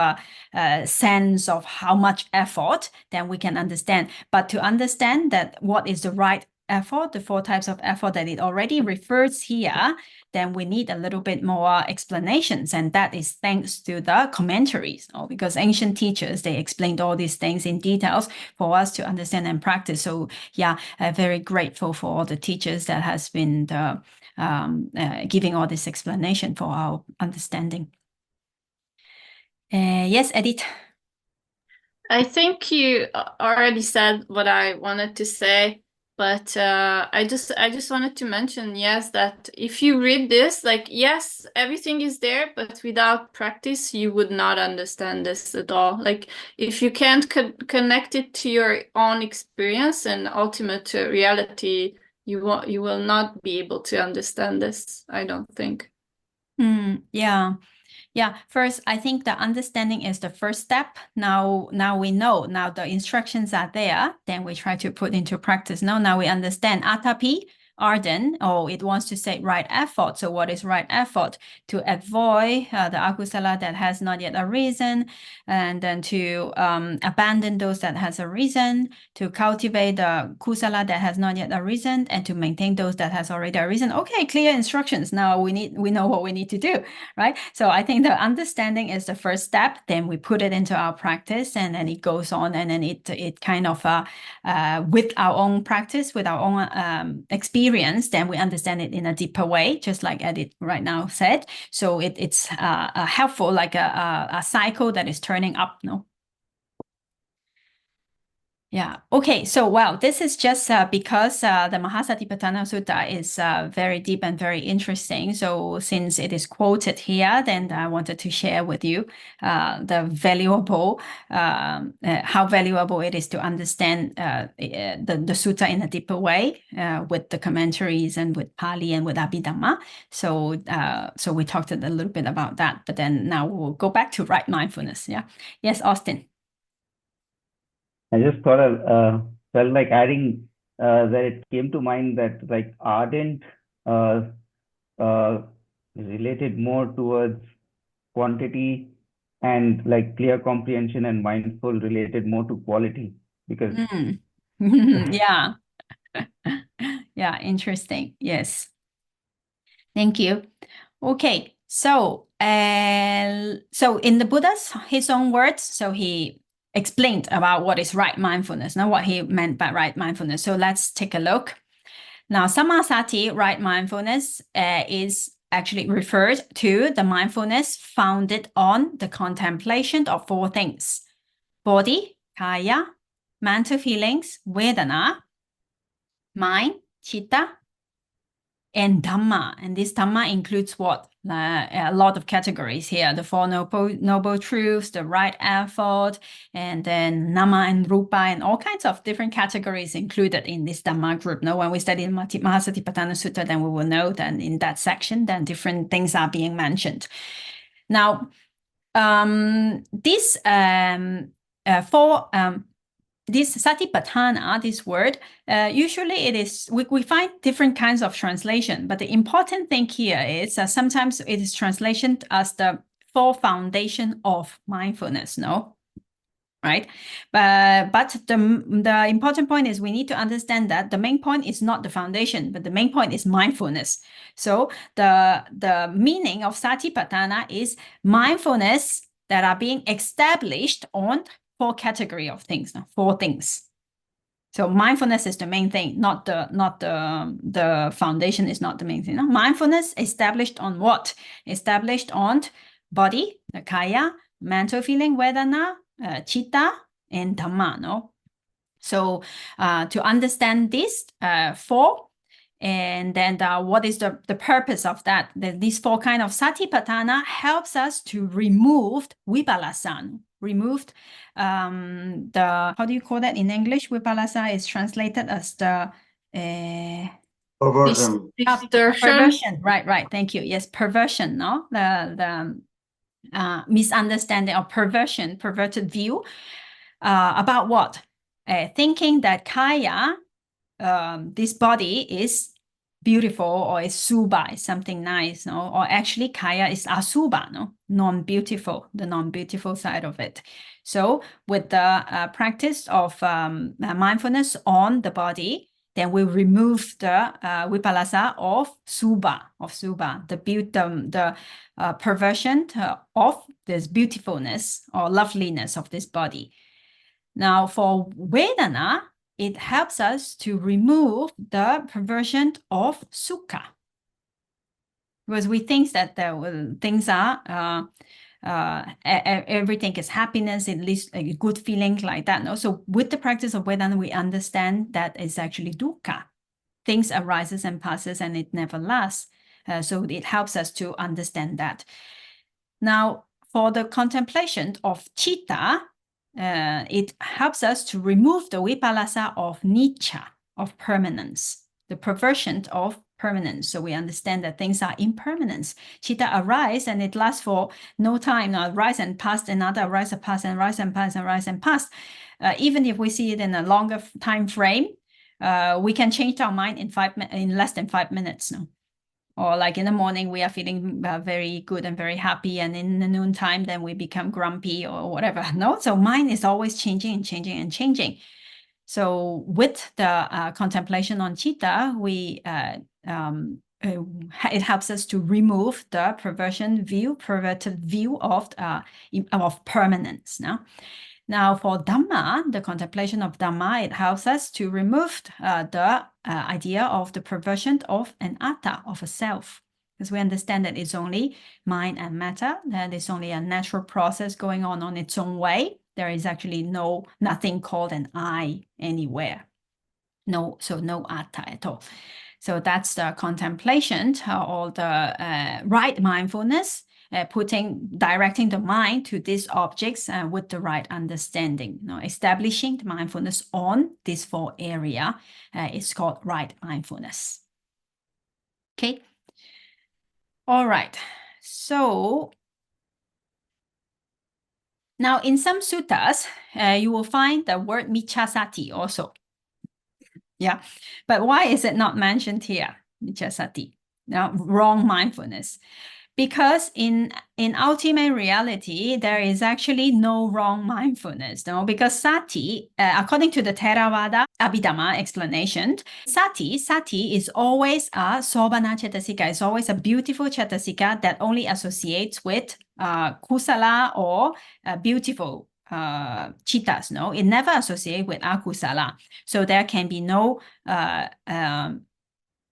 sense of how much effort, then we can understand. But to understand that what is the right effort, the 4 types of effort that it already refers here, then we need a little bit more explanations, and that is thanks to the commentaries, because ancient teachers, they explained all these things in details for us to understand and practice. So yeah, very grateful for all the teachers that has been giving all this explanation for our understanding. Yes, Edith. I think you already said what I wanted to say, but I just wanted to mention, yes, that if you read this, like, yes, everything is there, but without practice, you would not understand this at all. Like, if you can't connect it to your own experience and ultimate reality, you will not be able to understand this, I don't think. Yeah, first, I think the understanding is the first step. Now we know, now the instructions are there, then we try to put into practice. Now we understand atapi, ardent, it wants to say right effort. So what is right effort? To avoid the akusala that has not yet arisen, and then to abandon those that has arisen, to cultivate the kusala that has not yet arisen, and to maintain those that has already arisen. Okay, clear instructions. Now we know what we need to do, right? So I think the understanding is the first step. Then we put it into our practice, and then it goes on, and then it kind of with our own practice, with our own experience, then we understand it in a deeper way, just like Edith right now said. So it's helpful, like a cycle that is turning up, no? Yeah. Okay. So, well, this is just because the Mahasatipatthana Sutta is very deep and very interesting. So since it is quoted here, then I wanted to share with you the valuable, how valuable it is to understand the sutta in a deeper way with the commentaries and with Pali and with Abhidhamma. So we talked a little bit about that, but then now we'll go back to right mindfulness. Yeah. Yes, Austin. I just thought felt like adding that it came to mind that like ardent related more towards quantity, and like clear comprehension and mindful related more to quality, because yeah. Yeah, interesting. Yes. Thank you. Okay, so so in the Buddha's his own words, so he explained about what is right mindfulness, not what he meant by right mindfulness. So let's take a look. Now, Sammasati, right mindfulness, is actually referred to the mindfulness founded on the contemplation of four things: body, kaya, mental feelings, vedana, mind, chitta, and Dhamma. And this Dhamma includes what? A lot of categories here: the Four Noble Truths, the right effort, and then Nama and Rupa, and all kinds of different categories included in this Dhamma group. Now, when we study Mahasatipatthana Sutta, then we will know that in that section, then different things are being mentioned. Now, this satipatthana, this word, usually it is, we find different kinds of translation, but the important thing here is sometimes it is translated as the four foundation of mindfulness, no? Right? But the important point is we need to understand that the main point is not the foundation, but the main point is mindfulness. So the meaning of satipatthana is mindfulness that are being established on four category of things, no? Four things. So mindfulness is the main thing, not the foundation is not the main thing. No? Mindfulness established on what? Established on body, the kaya, mental feeling, vedana, chitta, and Dhamma. No? So to understand this four, and then what is the purpose of that? These four kind of satipatthana helps us to remove vipallasa. Removed the, how do you call that in English? Vipallasa is translated as the Perversion. perversion. Right. Thank you. Yes, perversion. No, the misunderstanding or perversion, perverted view about what? Thinking that kaya, this body is beautiful or is subha, is something nice, no? Or actually kaya is asubha, no? Non-beautiful, the non-beautiful side of it. So with the practice of mindfulness on the body, then we remove the vipallasa of subha, the perversion of this beautifulness or loveliness of this body. Now for vedana, it helps us to remove the perversion of sukha. Because we think that things are, everything is happiness, at least a good feeling like that. No? So with the practice of Vedana, we understand that it's actually dukkha. Things arises and passes and it never lasts. So it helps us to understand that. Now, for the contemplation of citta, it helps us to remove the vipallasa of nicca, of permanence, the perversion of permanence. So we understand that things are impermanence. Citta arise and it lasts for no time. Now rise and pass, another arise and pass, and rise and pass, and rise and pass. Even if we see it in a longer time frame, we can change our mind in less than 5 minutes. No? Or like in the morning, we are feeling very good and very happy. And in the noontime, then we become grumpy or whatever. No, so mind is always changing and changing and changing. So with the contemplation on citta, it helps us to remove the perverted view of permanence. Now for Dhamma, the contemplation of Dhamma, it helps us to remove the idea of the perversion of an atta, of a self. Because we understand that it's only mind and matter, that it's only a natural process going on its own way. There is actually nothing called an I anywhere. No atta at all. So that's the contemplation or the right mindfulness, directing the mind to these objects with the right understanding. Establishing the mindfulness on these four areas is called right mindfulness. Okay. All right. So now in some suttas, you will find the word micchasati also. Yeah, but why is it not mentioned here? Micchasati, now wrong mindfulness. Because in ultimate reality, there is actually no wrong mindfulness, no? Because sati, according to the Theravada Abhidhamma explanation, sati is always a sobhana cetasika, it's always a beautiful cetasika that only associates with kusala or beautiful chittas, no? It never associates with akusala. So there can be no,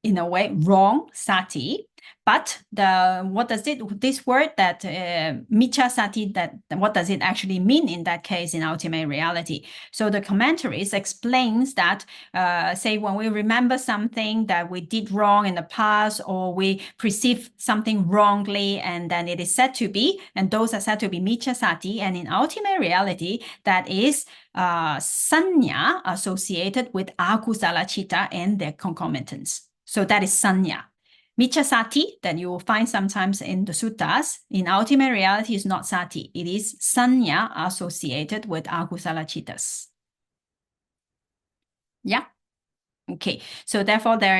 in a way, wrong sati. But this word that micchasati, what does it actually mean in that case in ultimate reality? So the commentaries explains that, say when we remember something that we did wrong in the past, or we perceive something wrongly, and then it is said to be, and those are said to be micchasati, and in ultimate reality, that is sanya associated with akusala chitta and their concomitants. So that is sanya. Micchasati, that you will find sometimes in the suttas, in ultimate reality is not sati. It is sanya associated with akusala chittas. Yeah. Okay. So therefore, there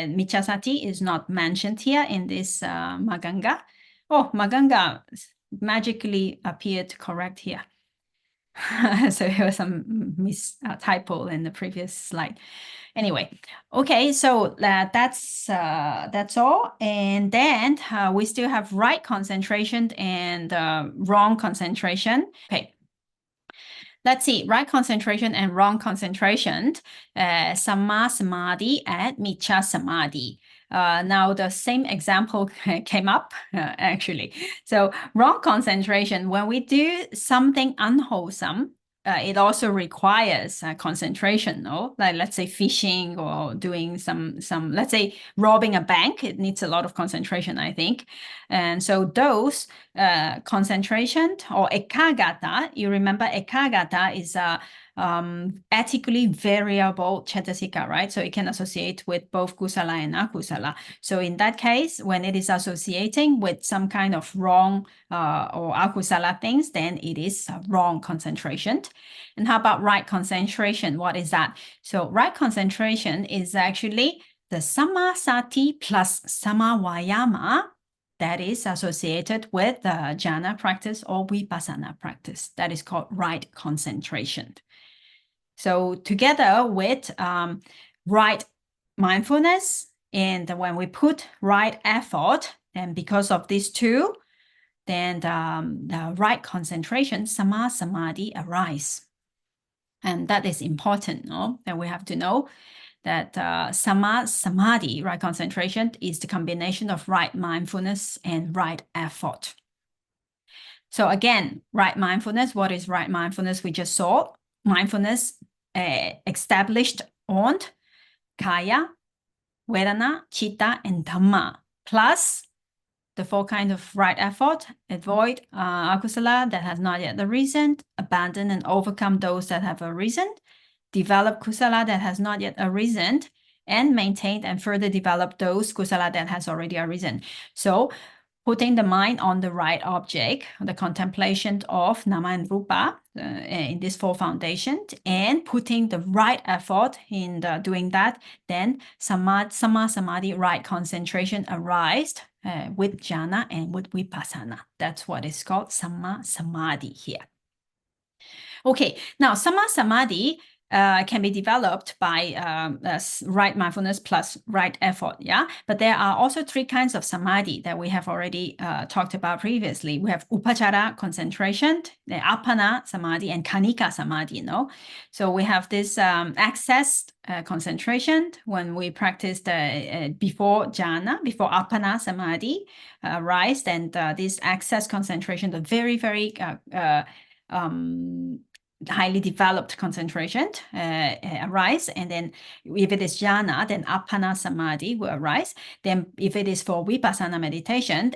micchasati is not mentioned here in this Maggaṅga. Oh, Maggaṅga magically appeared correct here. So there was some typo in the previous slide. Anyway, okay, so that's all. And then we still have right concentration and wrong concentration. Okay. Let's see, right concentration and wrong concentration, Samma Samadhi and Miccha Samadhi. Now the same example came up actually. So wrong concentration, when we do something unwholesome, it also requires concentration, no? Like let's say fishing or doing some, let's say robbing a bank, it needs a lot of concentration, I think. And so those concentration or ekagata, you remember ekagata is a ethically variable cetasika, right? So it can associate with both kusala and akusala. So in that case, when it is associating with some kind of wrong or akusala things, then it is a wrong concentration. And how about right concentration? What is that? So right concentration is actually the samma sati plus samma vayama that is associated with the jhana practice or vipassana practice. That is called right concentration. So together with right mindfulness, and when we put right effort, then because of these two, then the right concentration, samma samadhi, arise. And that is important, no? That we have to know that samma samadhi, right concentration, is the combination of right mindfulness and right effort. So again, right mindfulness, what is right mindfulness? We just saw mindfulness established on kaya, vedana, chitta, and dhamma, plus the four kinds of right effort: avoid akusala that has not yet arisen, abandon and overcome those that have arisen, develop kusala that has not yet arisen, and maintain and further develop those kusala that has already arisen. So putting the mind on the right object, the contemplation of nama and rupa in this four foundations, and putting the right effort in doing that, then samma samadhi, right concentration, arise with jhana and with vipassana. That's what is called samma samadhi here. Okay, now samma samadhi can be developed by right mindfulness plus right effort, yeah? But there are also three kinds of samadhi that we have already talked about previously. We have upachara concentration, the appana samadhi, and khanika samadhi, no? So we have this access concentration when we practice the before jhana, before appana samadhi rise, then this access concentration, the very, very highly developed concentration arise, and then if it is jhana, then appana samadhi will arise. Then if it is for vipassana meditation,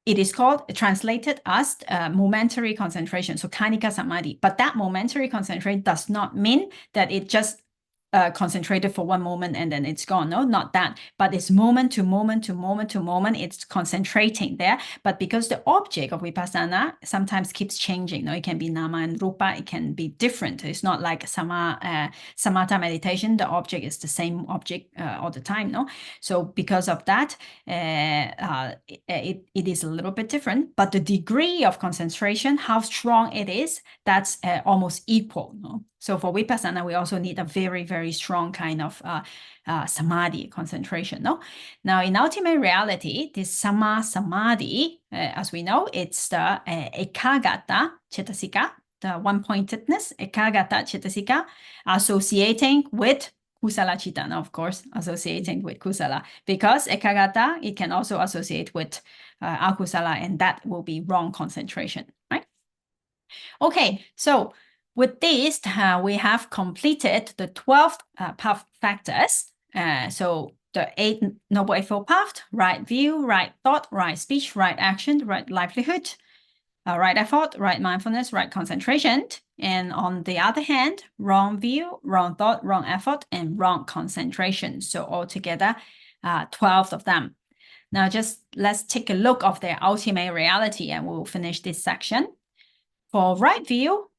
it is called, translated as momentary concentration, so khanika samadhi. But that momentary concentration does not mean that it just concentrated for one moment and then it's gone. No, not that, but it's moment to moment to moment to moment. It's concentrating there. But because the object of vipassana sometimes keeps changing, no, it can be nama and rupa, it can be different. It's not like samatha meditation. The object is the same object all the time. No, so because of that, it is a little bit different. But the degree of concentration, how strong it is, that's almost equal. No. So for vipassana, we also need a very, very strong kind of samadhi concentration. No, now in ultimate reality, this samadhi, as we know, it's the ekagata cetasika, the one-pointedness, ekagata cetasika, associating with kusala chitta. Now, of course, associating with kusala, because ekagata, it can also associate with akusala, and that will be wrong concentration, right? Okay, so with this, we have completed the 12 path factors. So the 8 Noble Eightfold Path: right view, right thought, right speech, right action, right livelihood, right effort, right mindfulness, right concentration. And on the other hand, wrong view, wrong thought, wrong effort, and wrong concentration. So altogether, 12 of them. Now just let's take a look of their ultimate reality and we'll finish this section. For right view,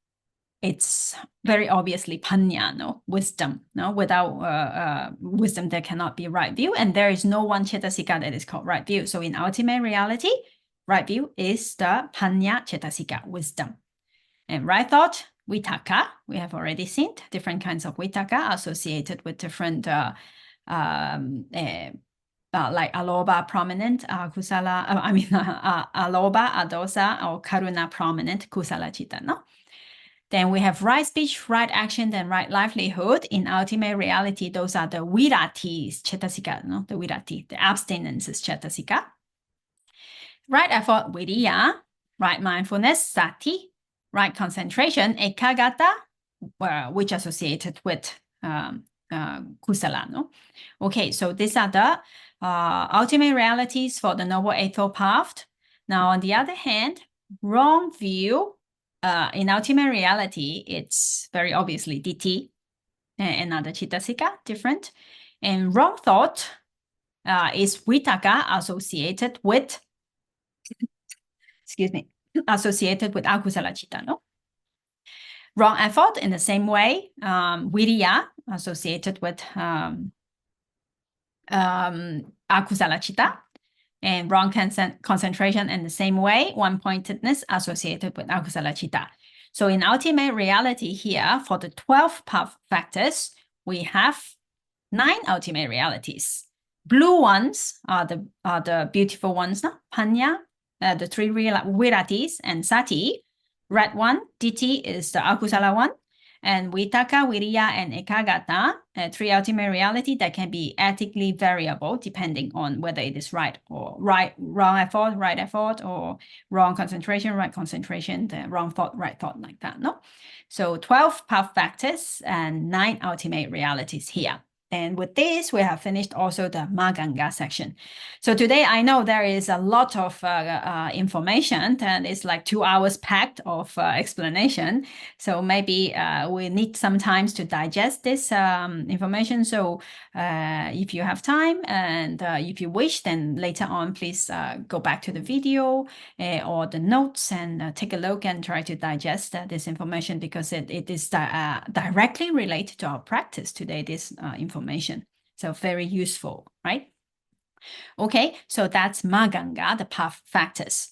it's very obviously panya, no, wisdom. No, without wisdom, there cannot be right view, and there is no one cetasika that is called right view. So in ultimate reality, right view is the panya cetasika, wisdom. And right thought, vitaka, we have already seen different kinds of vitaka associated with different like aloba prominent, kusala, aloba, adosa, or karuna prominent, kusala chitta, no? Then we have right speech, right action, then right livelihood. In ultimate reality, those are the viratis, cetasika, no? The virati, the abstinences, cetasika. Right effort, viriya. Right mindfulness, sati. Right concentration, ekagata, which associated with kusala, no? Okay, so these are the ultimate realities for the Noble Eightfold Path. Now, on the other hand, wrong view, in ultimate reality, it's very obviously ditthi, another cetasika, different. And wrong thought is vitaka associated with, excuse me, associated with akusala chitta, no? Wrong effort in the same way, viriya associated with akusala chitta. And wrong concentration in the same way, one-pointedness associated with akusala chitta. So in ultimate reality here, for the 12 path factors, we have 9 ultimate realities. Blue ones are the beautiful ones, no? Panya, the 3 viratis, and sati. Red one, ditthi, is the akusala one. And vitaka, viriya, and ekagata, 3 ultimate reality that can be ethically variable depending on whether it is right or wrong effort, right effort, or wrong concentration, right concentration, the wrong thought, right thought, like that, no? So 12 path factors and 9 ultimate realities here. And with this, we have finished also the Maggaṅga section. So today, I know there is a lot of information, and it's like 2 hours packed of explanation. So maybe we need some time to digest this information. So if you have time and if you wish, then later on, please go back to the video or the notes and take a look and try to digest this information, because it is directly related to our practice today, this information. So very useful, right? Okay, so that's Maggaṅga, the path factors.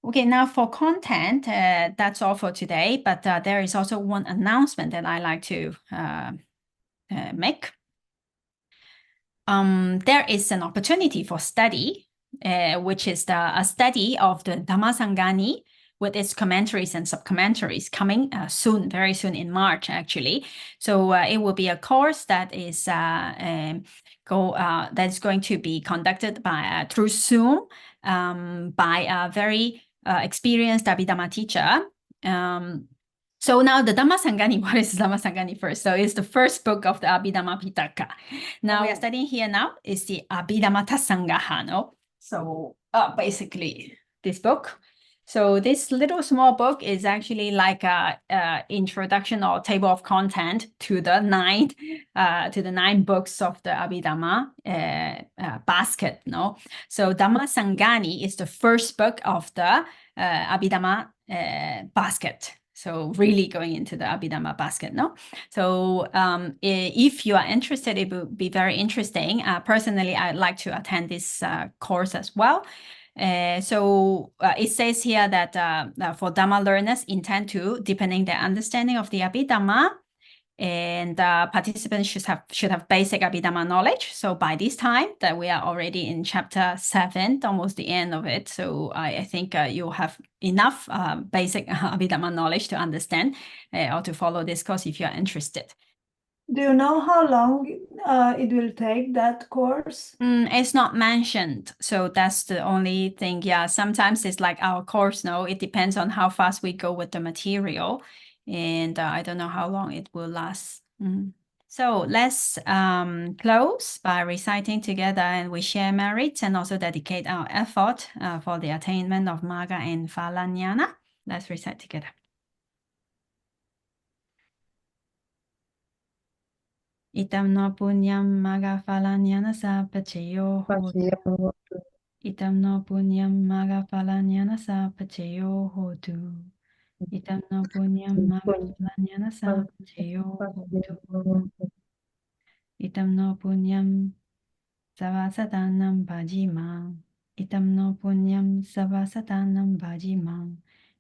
Okay, now for content, that's all for today, but there is also one announcement that I like to make. There is an opportunity for study, which is a study of the Dhammasangani with its commentaries and sub-commentaries coming soon, very soon in March, actually. So it will be a course that is that's going to be conducted by through Zoom by a very experienced Abhidhamma teacher. So now the Dhammasangani, what is Dhammasangani first? So it's the first book of the Abhidhamma Pitaka. Now we are studying here now is the Abhidhamma Sangaha, no? So basically this book. So this little small book is actually like a introduction or table of content to the nine books of the Abhidhamma basket. No, so Dhamma Sangani is the first book of the Abhidhamma basket. So really going into the Abhidhamma basket, no? So if you are interested, it will be very interesting. Personally, I'd like to attend this course as well. So it says here that for Dhamma learners intend to deepening their understanding of the Abhidhamma, and participants should have basic Abhidhamma knowledge. So by this time that we are already in chapter 7, almost the end of it. So I think you'll have enough basic Abhidhamma knowledge to understand or to follow this course if you are interested. Do you know how long it will take, that course? It's not mentioned, so that's the only thing. Yeah, sometimes it's like our course, no, it depends on how fast we go with the material, and I don't know how long it will last. So let's close by reciting together, and we share merits and also dedicate our effort for the attainment of Magga and Phala Jnana. Let's recite together. Itam no punyam Magga Phala Jnana sapachayo hotu. Itam no punyam Magga Phala Jnana sapachayo hotu. Itam no punyam Magga Phala Jnana sapachayo hotu. Itam no punyam savasatanam bhajimam. Itam no punyam savasatanam bhajimam.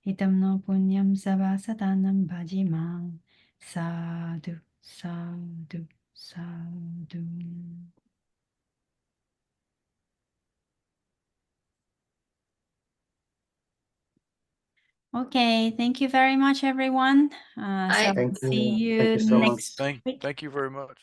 Itam no punyam savasatanam bhajimam. Sadhu, sadhu, sadhu. Okay, thank you very much, everyone. So Thank see you. you Thank you so much. next week. Thank you very much.